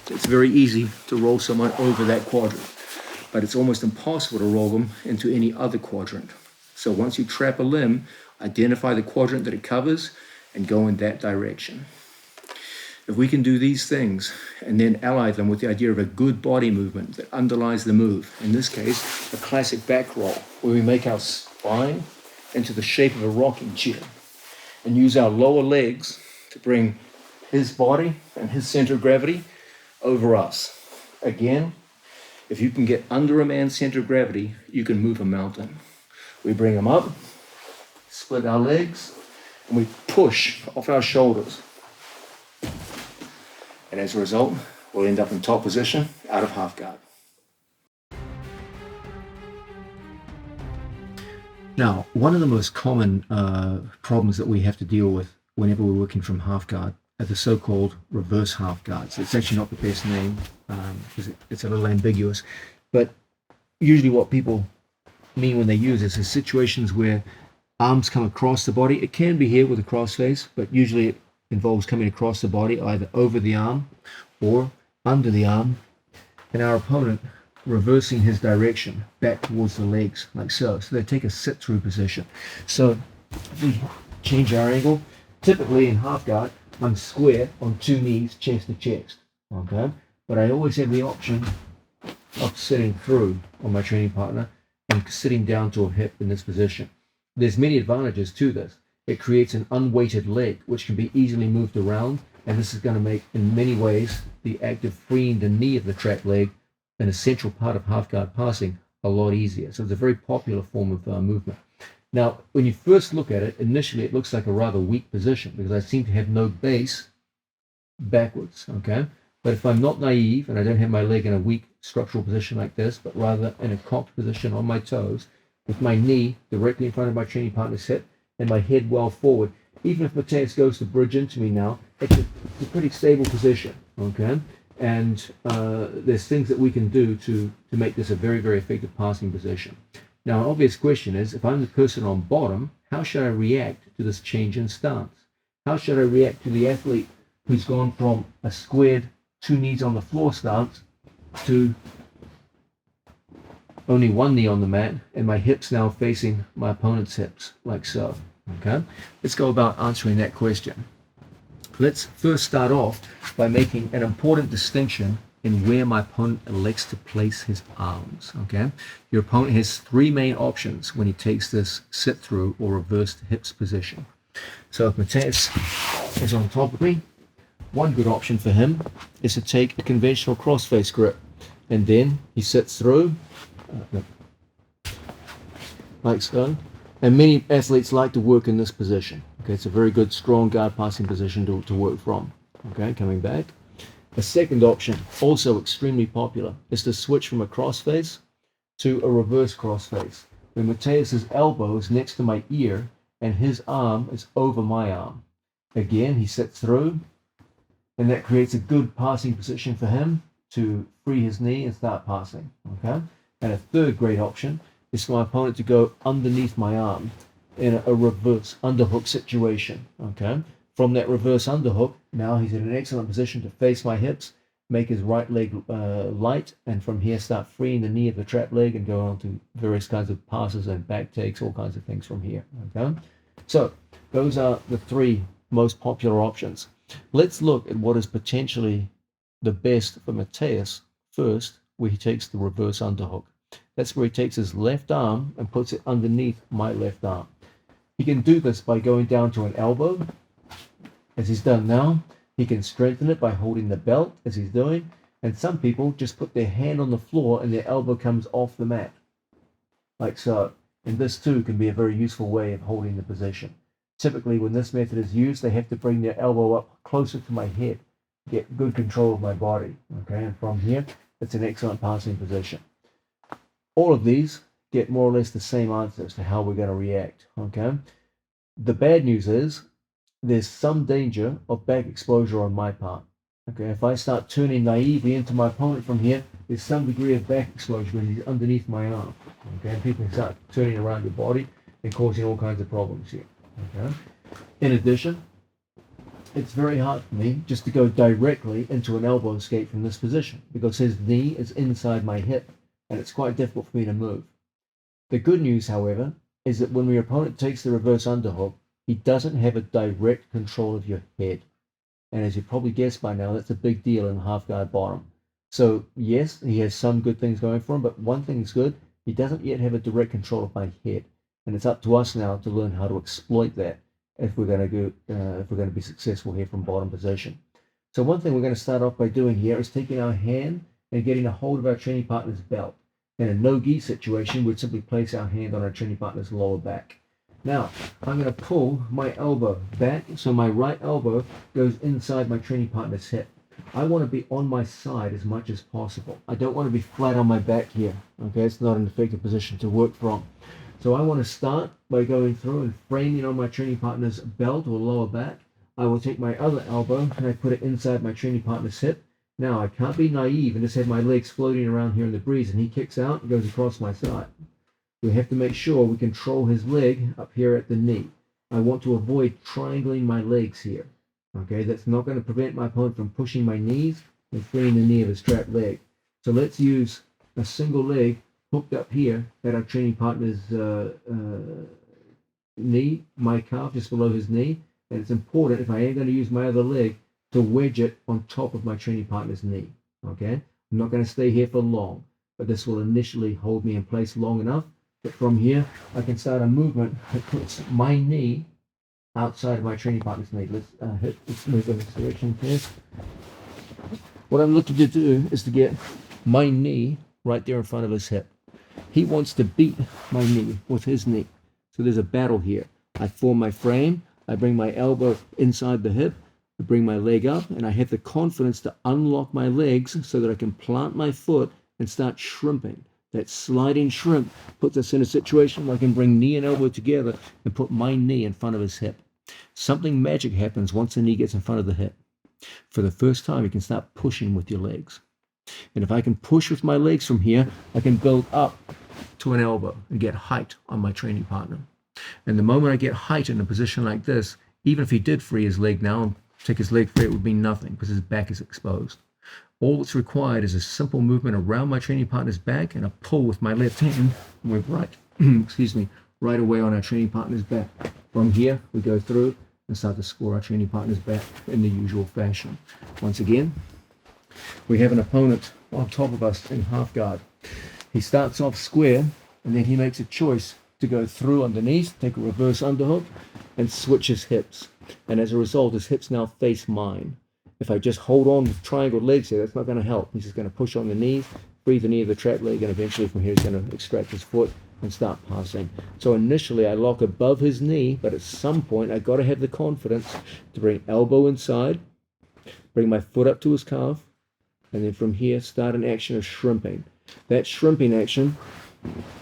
it's very easy to roll someone over that quadrant, but it's almost impossible to roll them into any other quadrant. So once you trap a limb, identify the quadrant that it covers and go in that direction. If we can do these things and then ally them with the idea of a good body movement that underlies the move, in this case, a classic back roll, where we make our spine into the shape of a rocking chair and use our lower legs to bring his body and his center of gravity over us. Again, if you can get under a man's center of gravity, you can move a mountain. We bring him up, split our legs, and we push off our shoulders. And as a result, we'll end up in top position, out of half guard. Now, one of the most common problems that we have to deal with whenever we're working from half guard are the so-called reverse half guards. It's actually not the best name because it's a little ambiguous, but usually what people mean when they use this is situations where arms come across the body. It can be here with a crossface, but usually it involves coming across the body, either over the arm or under the arm, and our opponent reversing his direction back towards the legs, like so. So they take a sit-through position. So we change our angle. Typically in half guard, I'm square on two knees, chest to chest, okay? But I always have the option of sitting through on my training partner and sitting down to a hip in this position. There's many advantages to this. It creates an unweighted leg, which can be easily moved around, and this is going to make, in many ways, the act of freeing the knee of the trapped leg, an essential part of half guard passing, a lot easier. So it's a very popular form of movement. Now, when you first look at it, initially it looks like a rather weak position because I seem to have no base backwards, okay? But if I'm not naive and I don't have my leg in a weak structural position like this, but rather in a cocked position on my toes, with my knee directly in front of my training partner's hip and my head well forward, even if Mateus goes to bridge into me now, it's a pretty stable position, okay? And there's things that we can do to make this a very, very effective passing position. Now, an obvious question is, if I'm the person on bottom, how should I react to this change in stance? How should I react to the athlete who's gone from a squared 2 knees on the floor stance to only 1 knee on the mat and my hips now facing my opponent's hips, like so? Okay, let's go about answering that question. Let's first start off by making an important distinction in where my opponent elects to place his arms. Okay, your opponent has 3 main options when he takes this sit through or reversed hips position. So if Mateus is on top of me, one good option for him is to take a conventional cross-face grip, and then he sits through like so. And many athletes like to work in this position. Okay, it's a very good, strong guard passing position to work from. Okay, coming back. A second option, also extremely popular, is to switch from a crossface to a reverse crossface, where Mateus's elbow is next to my ear and his arm is over my arm. Again, he sits through, and that creates a good passing position for him to free his knee and start passing. Okay, and a third great option is for my opponent to go underneath my arm in a reverse underhook situation. Okay, from that reverse underhook, now he's in an excellent position to face my hips, make his right leg light, and from here start freeing the knee of the trap leg and go on to various kinds of passes and back takes, all kinds of things from here. Okay, so those are the 3 most popular options. Let's look at what is potentially the best for Mateus first, where he takes the reverse underhook. That's where he takes his left arm and puts it underneath my left arm. He can do this by going down to an elbow, as he's done now. He can strengthen it by holding the belt, as he's doing. And some people just put their hand on the floor and their elbow comes off the mat, like so. And this too can be a very useful way of holding the position. Typically, when this method is used, they have to bring their elbow up closer to my head, get good control of my body. Okay, and from here, it's an excellent passing position. All of these get more or less the same answer as to how we're going to react. Okay, the bad news is there's some danger of back exposure on my part. Okay, if I start turning naively into my opponent from here, there's some degree of back exposure when he's underneath my arm. Okay, and people can start turning around your body and causing all kinds of problems here. Okay. In addition, it's very hard for me just to go directly into an elbow escape from this position because his knee is inside my hip and it's quite difficult for me to move. The good news, however, is that when your opponent takes the reverse underhook, he doesn't have a direct control of your head. And as you probably guessed by now, that's a big deal in half guard bottom. So yes, he has some good things going for him, but one thing's good, he doesn't yet have a direct control of my head. And it's up to us now to learn how to exploit that if we're going to be successful here from bottom position. So one thing we're going to start off by doing here is taking our hand and getting a hold of our training partner's belt. In a no-gi situation, we'd simply place our hand on our training partner's lower back. Now, I'm going to pull my elbow back so my right elbow goes inside my training partner's hip. I want to be on my side as much as possible. I don't want to be flat on my back here. Okay, it's not an effective position to work from. So I want to start by going through and framing on my training partner's belt or lower back. I will take my other elbow and I put it inside my training partner's hip. Now I can't be naive and just have my legs floating around here in the breeze and he kicks out and goes across my side. We have to make sure we control his leg up here at the knee. I want to avoid triangling my legs here. Okay, that's not going to prevent my opponent from pushing my knees and freeing the knee of his trapped leg. So let's use a single leg hooked up here at our training partner's knee, my calf just below his knee. And it's important, if I am going to use my other leg, to wedge it on top of my training partner's knee. Okay, I'm not going to stay here for long, but this will initially hold me in place long enough that from here I can start a movement that puts my knee outside of my training partner's knee. Let's move in this direction first. What I'm looking to do is to get my knee right there in front of his hip. He wants to beat my knee with his knee. So there's a battle here. I form my frame, I bring my elbow inside the hip, I bring my leg up, and I have the confidence to unlock my legs so that I can plant my foot and start shrimping. That sliding shrimp puts us in a situation where I can bring knee and elbow together and put my knee in front of his hip. Something magic happens once the knee gets in front of the hip. For the first time, you can start pushing with your legs. And if I can push with my legs from here, I can build up to an elbow and get height on my training partner. And the moment I get height in a position like this, even if he did free his leg now and take his leg free, it would mean nothing because his back is exposed. All that's required is a simple movement around my training partner's back and a pull with my left hand, and we're right away on our training partner's back. From here, we go through and start to score our training partner's back in the usual fashion. Once again, we have an opponent on top of us in half guard. He starts off square, and then he makes a choice to go through underneath, take a reverse underhook, and switch his hips. And as a result, his hips now face mine. If I just hold on with triangle legs here, that's not going to help. He's just going to push on the knees, free the knee of the trap leg, and eventually from here he's going to extract his foot and start passing. So initially I lock above his knee, but at some point I've got to have the confidence to bring elbow inside, bring my foot up to his calf, and then from here start an action of shrimping. That shrimping action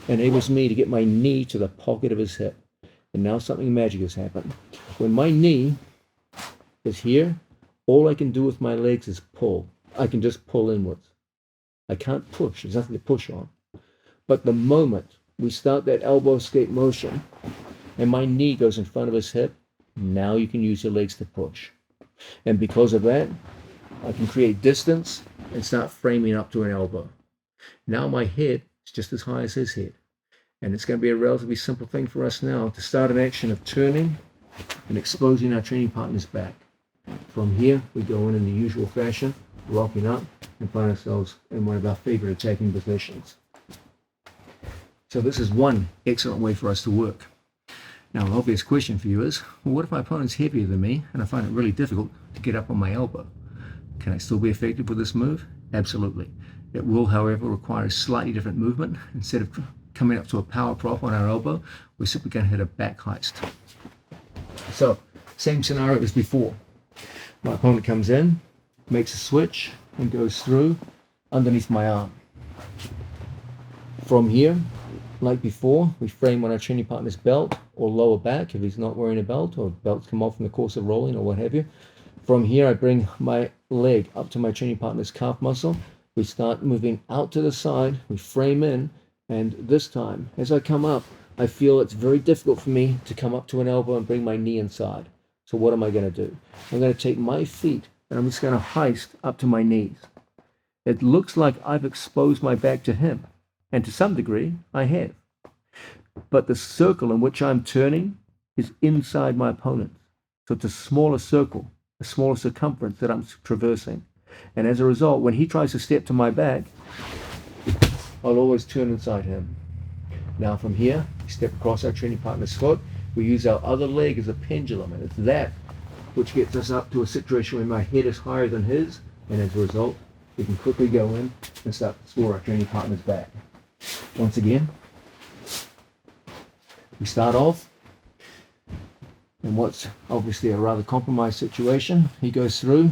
enables me to get my knee to the pocket of his hip. And now something magic has happened. When my knee is here, all I can do with my legs is pull. I can just pull inwards. I can't push. There's nothing to push on. But the moment we start that elbow escape motion and my knee goes in front of his hip, now you can use your legs to push. And because of that, I can create distance and start framing up to an elbow. Now my head is just as high as his head. And it's going to be a relatively simple thing for us now to start an action of turning and exposing our training partner's back. From here, we go in the usual fashion, locking up and find ourselves in one of our favorite attacking positions. So this is one excellent way for us to work. Now, an obvious question for you is, well, what if my opponent's heavier than me and I find it really difficult to get up on my elbow? Can I still be effective with this move? Absolutely. It will, however, require a slightly different movement. Instead of coming up to a power prop on our elbow, we're simply going to hit a back heist. So, same scenario as before. My opponent comes in, makes a switch, and goes through underneath my arm. From here, like before, we frame on our training partner's belt or lower back if he's not wearing a belt or belts come off in the course of rolling or what have you. From here, I bring my leg up to my training partner's calf muscle. We start moving out to the side, we frame in, and this time, as I come up, I feel it's very difficult for me to come up to an elbow and bring my knee inside. So what am I going to do? I'm going to take my feet and I'm just going to heist up to my knees. It looks like I've exposed my back to him, and to some degree, I have. But the circle in which I'm turning is inside my opponent. So it's a smaller circle, a smaller circumference that I'm traversing. And as a result, when he tries to step to my back, I'll always turn inside him. Now from here, we step across our training partner's foot. We use our other leg as a pendulum, and it's that which gets us up to a situation where my head is higher than his, and as a result, we can quickly go in and start to score our training partner's back. Once again, we start off in what's obviously a rather compromised situation. He goes through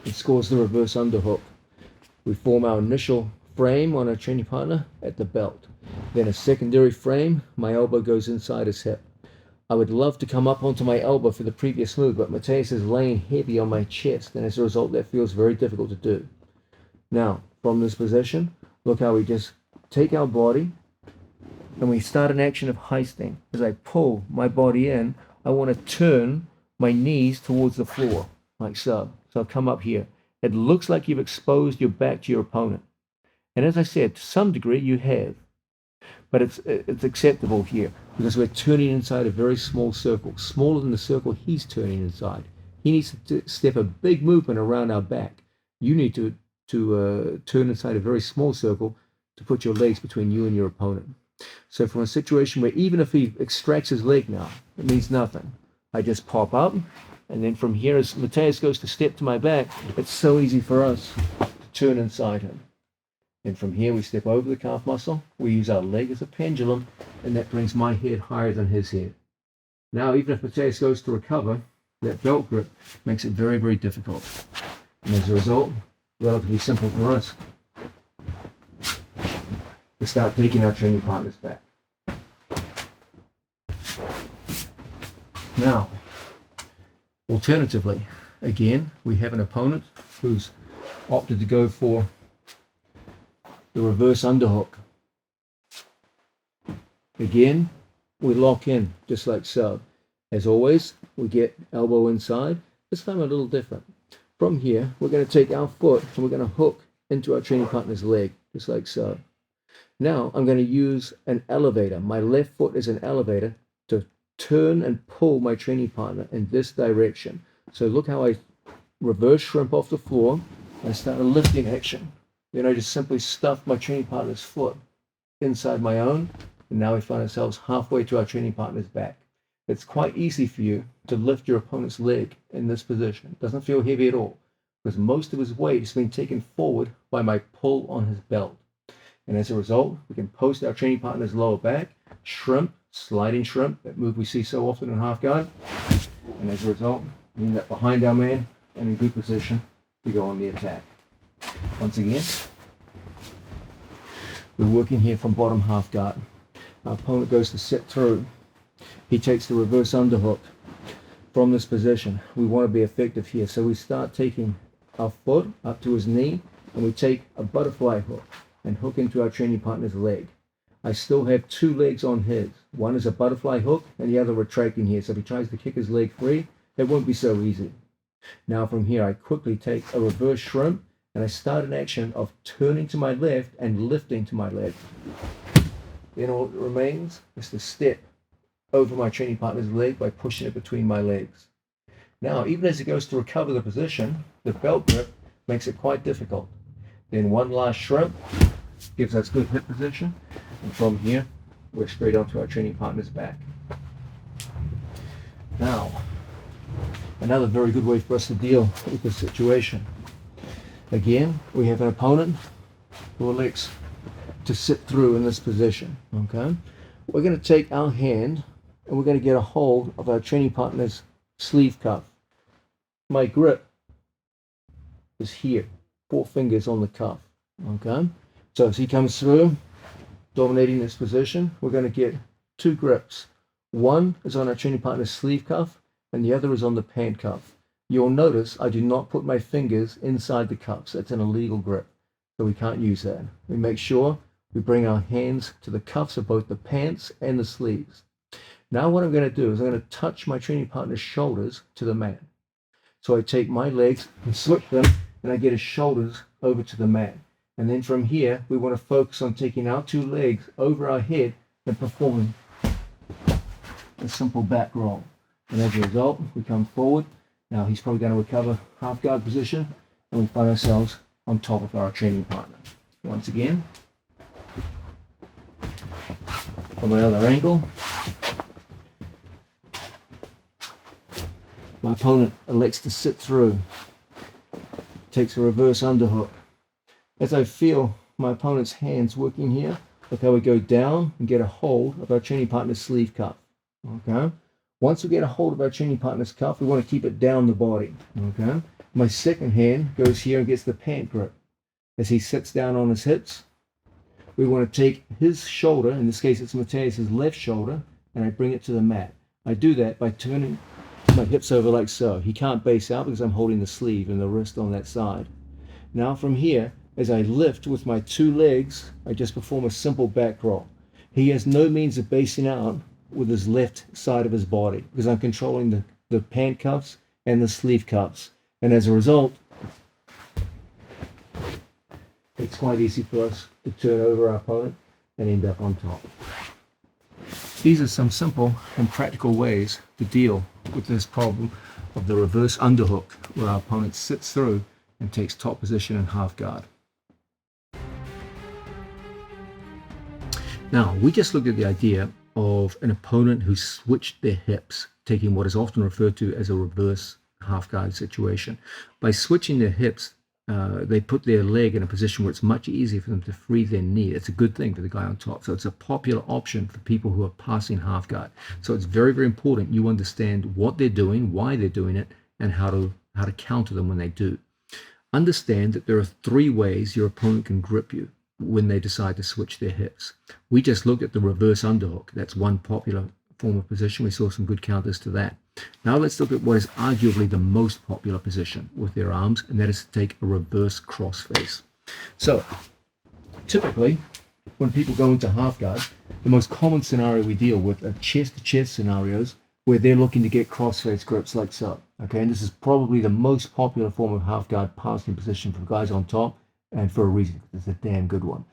and scores the reverse underhook. We form our initial frame on our training partner at the belt. Then a secondary frame, my elbow goes inside his hip. I would love to come up onto my elbow for the previous move, but Mateus is laying heavy on my chest, and as a result, that feels very difficult to do. Now, from this position, look how we just take our body, and we start an action of heisting. As I pull my body in, I want to turn my knees towards the floor, like so. So I'll come up here. It looks like you've exposed your back to your opponent. And as I said, to some degree, you have. But it's acceptable here because we're turning inside a very small circle, smaller than the circle he's turning inside. He needs to step a big movement around our back. You need to turn inside a very small circle to put your legs between you and your opponent. So from a situation where even if he extracts his leg now, it means nothing. I just pop up, and then from here, as Mateus goes to step to my back, it's so easy for us to turn inside him. And from here, we step over the calf muscle. We use our leg as a pendulum, and that brings my head higher than his head. Now, even if Mateus goes to recover, that belt grip makes it very, very difficult. And as a result, relatively simple for us to start taking our training partners back. Now, alternatively, again, we have an opponent who's opted to go for the reverse underhook. Again, we lock in just like so. As always, we get elbow inside. This time a little different. From here, we're going to take our foot and we're going to hook into our training partner's leg, just like so. Now, I'm going to use an elevator. My left foot is an elevator to turn and pull my training partner in this direction. So look how I reverse shrimp off the floor. I start a lifting action. Then I just simply stuff my training partner's foot inside my own. And now we find ourselves halfway to our training partner's back. It's quite easy for you to lift your opponent's leg in this position. It doesn't feel heavy at all because most of his weight is being taken forward by my pull on his belt. And as a result, we can post our training partner's lower back, shrimp, sliding shrimp, that move we see so often in half guard. And as a result, we end up behind our man and in good position to go on the attack. Once again, we're working here from bottom half guard. Our opponent goes to sit through. He takes the reverse underhook from this position. We want to be effective here. So we start taking our foot up to his knee and we take a butterfly hook and hook into our training partner's leg. I still have two legs on his. One is a butterfly hook and the other retracting here. So if he tries to kick his leg free, it won't be so easy. Now from here, I quickly take a reverse shrimp and I start an action of turning to my left and lifting to my left. Then all that remains is to step over my training partner's leg by pushing it between my legs. Now, even as he goes to recover the position, the belt grip makes it quite difficult. Then one last shrimp gives us good hip position, and from here, we're straight onto our training partner's back. Now, another very good way for us to deal with this situation. Again, we have an opponent who elects to sit through in this position. Okay, we're going to take our hand and we're going to get a hold of our training partner's sleeve cuff. My grip is here, 4 fingers on the cuff. Okay, so as he comes through, dominating this position, we're going to get 2 grips. One is on our training partner's sleeve cuff, and the other is on the pant cuff. You'll notice I do not put my fingers inside the cuffs. That's an illegal grip, so we can't use that. We make sure we bring our hands to the cuffs of both the pants and the sleeves. Now what I'm going to do is I'm going to touch my training partner's shoulders to the mat. So I take my legs and switch them, and I get his shoulders over to the mat. And then from here, we want to focus on taking our 2 legs over our head and performing a simple back roll. And as a result, we come forward. Now he's probably going to recover half guard position, and we find ourselves on top of our training partner. Once again, from another angle, my opponent elects to sit through, takes a reverse underhook. As I feel my opponent's hands working here, look how we go down and get a hold of our training partner's sleeve cuff. Okay. Once we get a hold of our training partner's cuff, we want to keep it down the body. Okay. My second hand goes here and gets the pant grip. As he sits down on his hips, we want to take his shoulder, in this case it's Mateus's left shoulder, and I bring it to the mat. I do that by turning my hips over like so. He can't base out because I'm holding the sleeve and the wrist on that side. Now from here, as I lift with my 2 legs, I just perform a simple back roll. He has no means of basing out with his left side of his body because I'm controlling the pant cuffs and the sleeve cuffs. And as a result, it's quite easy for us to turn over our opponent and end up on top. These are some simple and practical ways to deal with this problem of the reverse underhook, where our opponent sits through and takes top position in half guard. Now, we just looked at the idea of an opponent who switched their hips, taking what is often referred to as a reverse half guard situation. By switching their hips, they put their leg in a position where it's much easier for them to free their knee. It's a good thing for the guy on top. So it's a popular option for people who are passing half guard. So it's very, very important you understand what they're doing, why they're doing it, and how to counter them when they do. Understand that there are 3 ways your opponent can grip you when they decide to switch their hips. We just looked at the reverse underhook. That's one popular form of position. We saw some good counters to that. Now let's look at what is arguably the most popular position with their arms, and that is to take a reverse crossface. So typically, when people go into half guard, the most common scenario we deal with are chest-to-chest scenarios where they're looking to get crossface grips like so. Okay, and this is probably the most popular form of half guard passing position for guys on top, and for a reason, because it's a damn good one.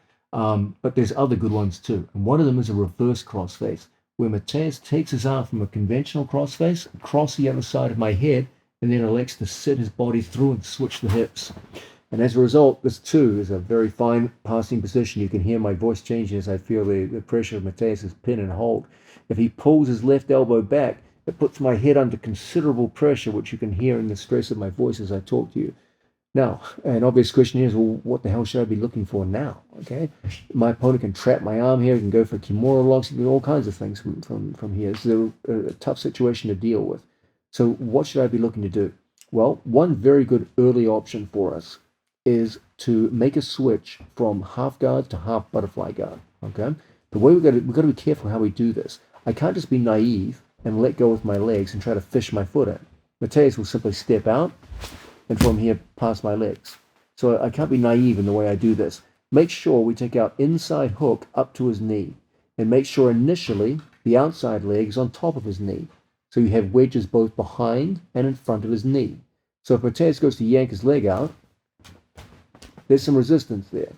But there's other good ones too, and one of them is a reverse crossface, where Mateus takes his arm from a conventional crossface across the other side of my head, and then elects to sit his body through and switch the hips. And as a result, this too is a very fine passing position. You can hear my voice changing as I feel the pressure of Mateus's pin and hold. If he pulls his left elbow back, it puts my head under considerable pressure, which you can hear in the stress of my voice as I talk to you. Now, an obvious question here is, well, what the hell should I be looking for now? Okay, my opponent can trap my arm here, he can go for Kimura locks, he can do all kinds of things from here. This is a tough situation to deal with. So what should I be looking to do? Well, one very good early option for us is to make a switch from half guard to half butterfly guard. Okay, the way we've got to be careful how we do this. I can't just be naive and let go with my legs and try to fish my foot in. Mateus will simply step out and from here past my legs. So I can't be naive in the way I do this. Make sure we take our inside hook up to his knee, and make sure initially the outside leg is on top of his knee. So you have wedges both behind and in front of his knee. So if Mateus goes to yank his leg out, there's some resistance there.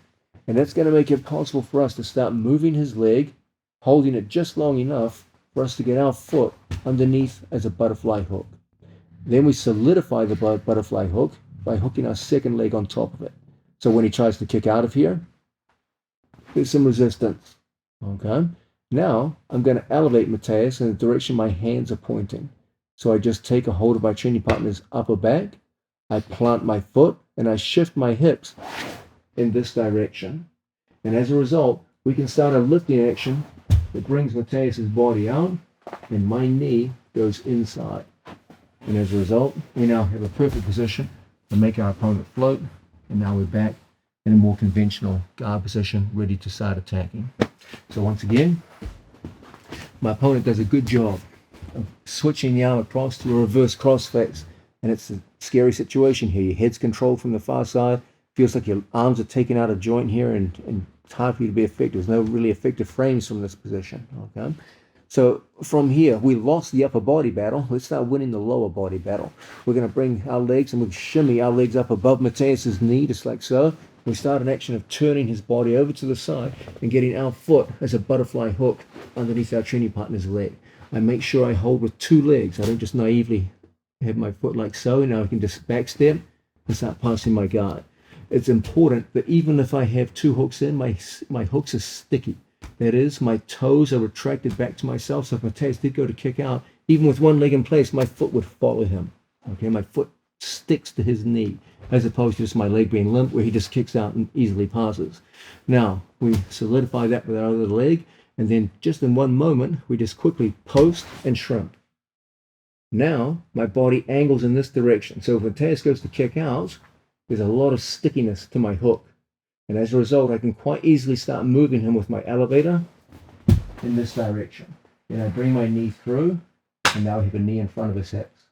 And that's going to make it possible for us to start moving his leg, holding it just long enough for us to get our foot underneath as a butterfly hook. Then we solidify the butterfly hook by hooking our second leg on top of it. So when he tries to kick out of here, there's some resistance. Okay. Now I'm going to elevate Mateus in the direction my hands are pointing. So I just take a hold of my training partner's upper back, I plant my foot, and I shift my hips in this direction. And as a result, we can start a lifting action that brings Mateus's body out, and my knee goes inside. And as a result, we now have a perfect position to make our opponent float, and now we're back in a more conventional guard position, ready to start attacking. So once again, my opponent does a good job of switching the arm across to a reverse crossface. And it's a scary situation here. Your head's controlled from the far side. Feels like your arms are taken out of joint here, and it's hard for you to be effective. There's no really effective frames from this position. Okay. So from here, we lost the upper body battle. Let's start winning the lower body battle. We're going to bring our legs and we'll shimmy our legs up above Mateus's knee, just like so. We start an action of turning his body over to the side and getting our foot as a butterfly hook underneath our training partner's leg. I make sure I hold with two legs. I don't just naively have my foot like so. Now I can just backstep and start passing my guard. It's important that even if I have two hooks in, my hooks are sticky. That is, my toes are retracted back to myself. So if Mateus did go to kick out, even with one leg in place, my foot would follow him. Okay, my foot sticks to his knee, as opposed to just my leg being limp, where he just kicks out and easily passes. Now, we solidify that with our other leg, and then just in one moment, we just quickly post and shrimp. Now, my body angles in this direction. So if Mateus goes to kick out, there's a lot of stickiness to my hook. And as a result, I can quite easily start moving him with my elevator in this direction. Then I bring my knee through, and now we have a knee in front of his hips.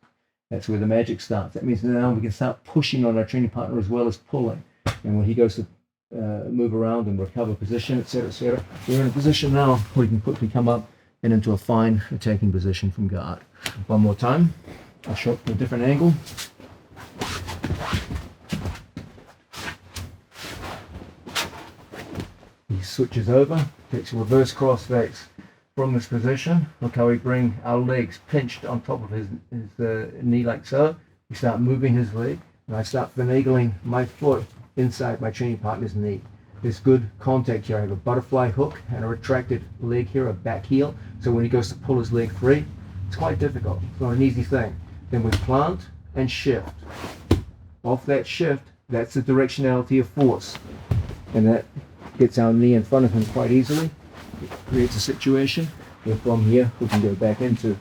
That's where the magic starts. That means now we can start pushing on our training partner as well as pulling. And when he goes to move around and recover position, etc., we're in a position now where we can quickly come up and into a fine attacking position from guard. One more time. I'll show it from a different angle. He switches over, takes a reverse crossface from this position. Look how we bring our legs pinched on top of his knee like so. We start moving his leg, and I start finagling my foot inside my training partner's knee. There's good contact here. I have a butterfly hook and a retracted leg here, a back heel. So when he goes to pull his leg free, it's quite difficult. It's not an easy thing. Then we plant and shift. Off that shift, that's the directionality of force. And that gets our knee in front of him quite easily. It creates a situation where from here we can go back into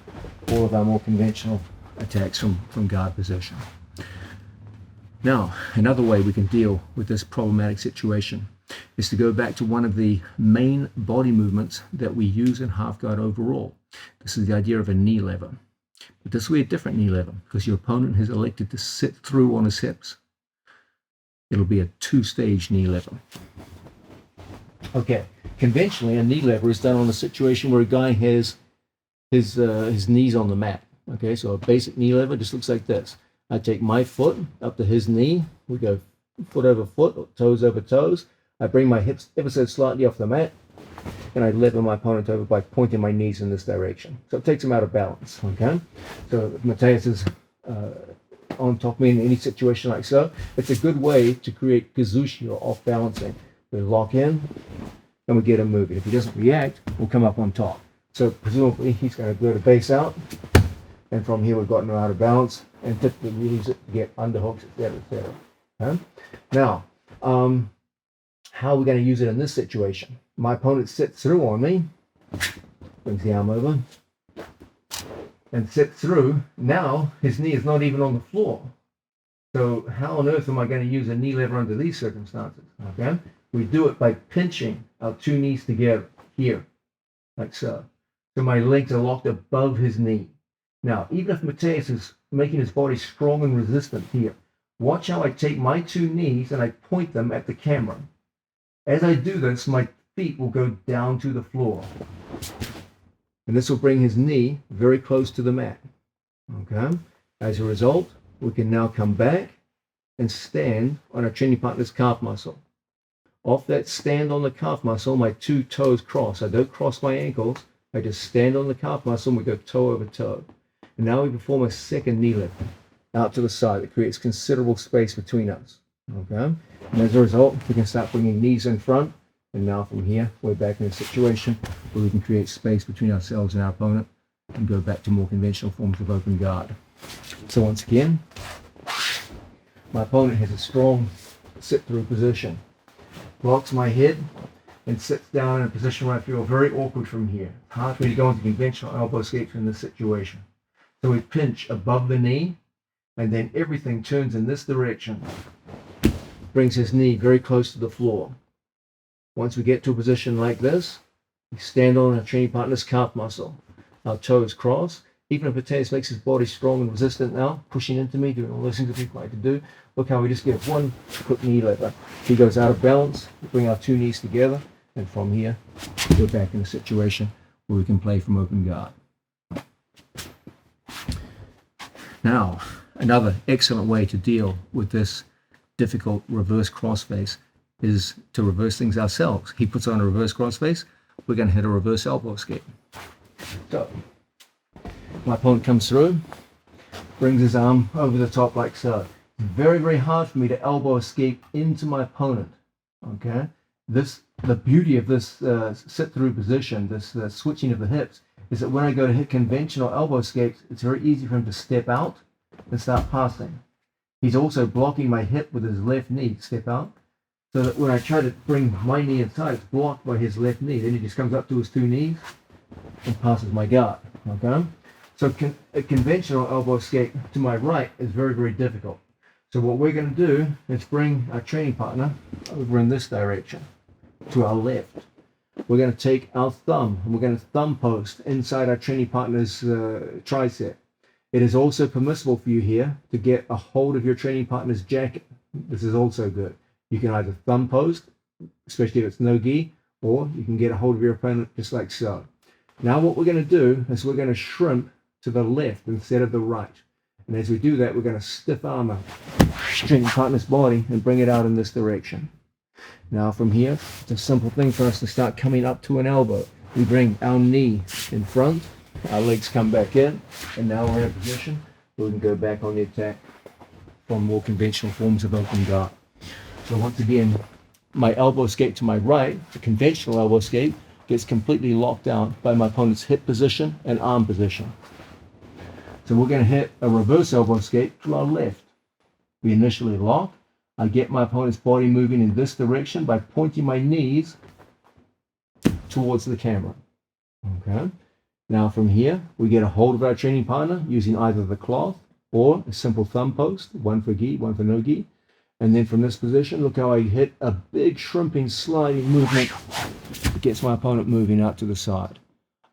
all of our more conventional attacks from guard position. Now, another way we can deal with this problematic situation is to go back to one of the main body movements that we use in half guard overall. This is the idea of a knee lever. But this will be a different knee lever because your opponent has elected to sit through on his hips. It'll be a two-stage knee lever. Okay, conventionally a knee lever is done on a situation where a guy has his knees on the mat. Okay, so a basic knee lever just looks like this. I take my foot up to his knee. We go foot over foot, toes over toes. I bring my hips ever so slightly off the mat, and I lever my opponent over by pointing my knees in this direction. So it takes him out of balance. Okay, so if Mateus is on top of me in any situation like so, it's a good way to create kazushi or off balancing. We lock in and we get him moving. If he doesn't react, we'll come up on top. So presumably he's going to go to base out, and from here we've gotten him out of balance, and typically we use it to get underhooks, etc., etc. Okay? Now, how are we going to use it in this situation? My opponent sits through on me, brings the arm over, and sits through. Now his knee is not even on the floor. So how on earth am I going to use a knee lever under these circumstances? Okay, we do it by pinching our two knees together here, like so. So my legs are locked above his knee. Now, even if Mateus is making his body strong and resistant here, watch how I take my two knees and I point them at the camera. As I do this, my feet will go down to the floor. And this will bring his knee very close to the mat. Okay? As a result, we can now come back and stand on our training partner's calf muscle. Off that stand on the calf muscle, my two toes cross. I don't cross my ankles. I just stand on the calf muscle and we go toe over toe. And now we perform a second knee lift out to the side. It creates considerable space between us. Okay? And as a result, we can start bringing knees in front. And now from here, we're back in a situation where we can create space between ourselves and our opponent and go back to more conventional forms of open guard. So once again, my opponent has a strong sit-through position, blocks my head, and sits down in a position where I feel very awkward from here. It's hard for me to go into conventional elbow escapes in this situation. So we pinch above the knee, and then everything turns in this direction, brings his knee very close to the floor. Once we get to a position like this, we stand on our training partner's calf muscle. Our toes cross. Even if Mateus makes his body strong and resistant now, pushing into me, doing all those things that people like to do, look how we just get one quick knee lever. He goes out of balance, we bring our two knees together, and from here, we're back in a situation where we can play from open guard. Now, another excellent way to deal with this difficult reverse crossface is to reverse things ourselves. He puts on a reverse crossface, we're going to hit a reverse elbow escape. So, my opponent comes through, brings his arm over the top like so. It's very, very hard for me to elbow escape into my opponent. Okay, the beauty of this sit-through position, this switching of the hips, is that when I go to hit conventional elbow escapes, it's very easy for him to step out and start passing. He's also blocking my hip with his left knee, step out, so that when I try to bring my knee inside, it's blocked by his left knee. Then he just comes up to his two knees and passes my guard. Okay, so a conventional elbow escape to my right is very, very difficult. So what we're going to do is bring our training partner over in this direction to our left. We're going to take our thumb and we're going to thumb post inside our training partner's tricep. It is also permissible for you here to get a hold of your training partner's jacket. This is also good. You can either thumb post, especially if it's no gi, or you can get a hold of your opponent just like so. Now what we're going to do is we're going to shrimp to the left instead of the right. And as we do that, we're going to stiff arm our training partner's body and bring it out in this direction. Now from here, it's a simple thing for us to start coming up to an elbow. We bring our knee in front, our legs come back in, and now we're in a position where we can go back on the attack from more conventional forms of open guard. So once again, my elbow escape to my right, the conventional elbow escape, gets completely locked out by my opponent's hip position and arm position. So we're going to hit a reverse elbow escape to our left. We initially lock. I get my opponent's body moving in this direction by pointing my knees towards the camera. Okay. Now from here, we get a hold of our training partner using either the cloth or a simple thumb post, one for gi, one for no gi. And then from this position, look how I hit a big shrimping sliding movement that gets my opponent moving out to the side.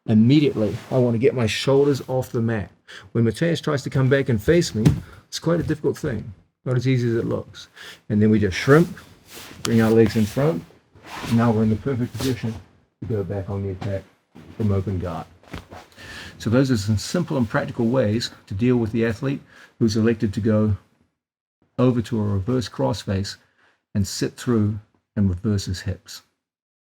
Immediately, I want to get my shoulders off the mat. When Mateus tries to come back and face me, it's quite a difficult thing. Not as easy as it looks. And then we just shrimp, bring our legs in front. And now we're in the perfect position to go back on the attack from open guard. So those are some simple and practical ways to deal with the athlete who's elected to go over to a reverse crossface and sit through and reverse his hips.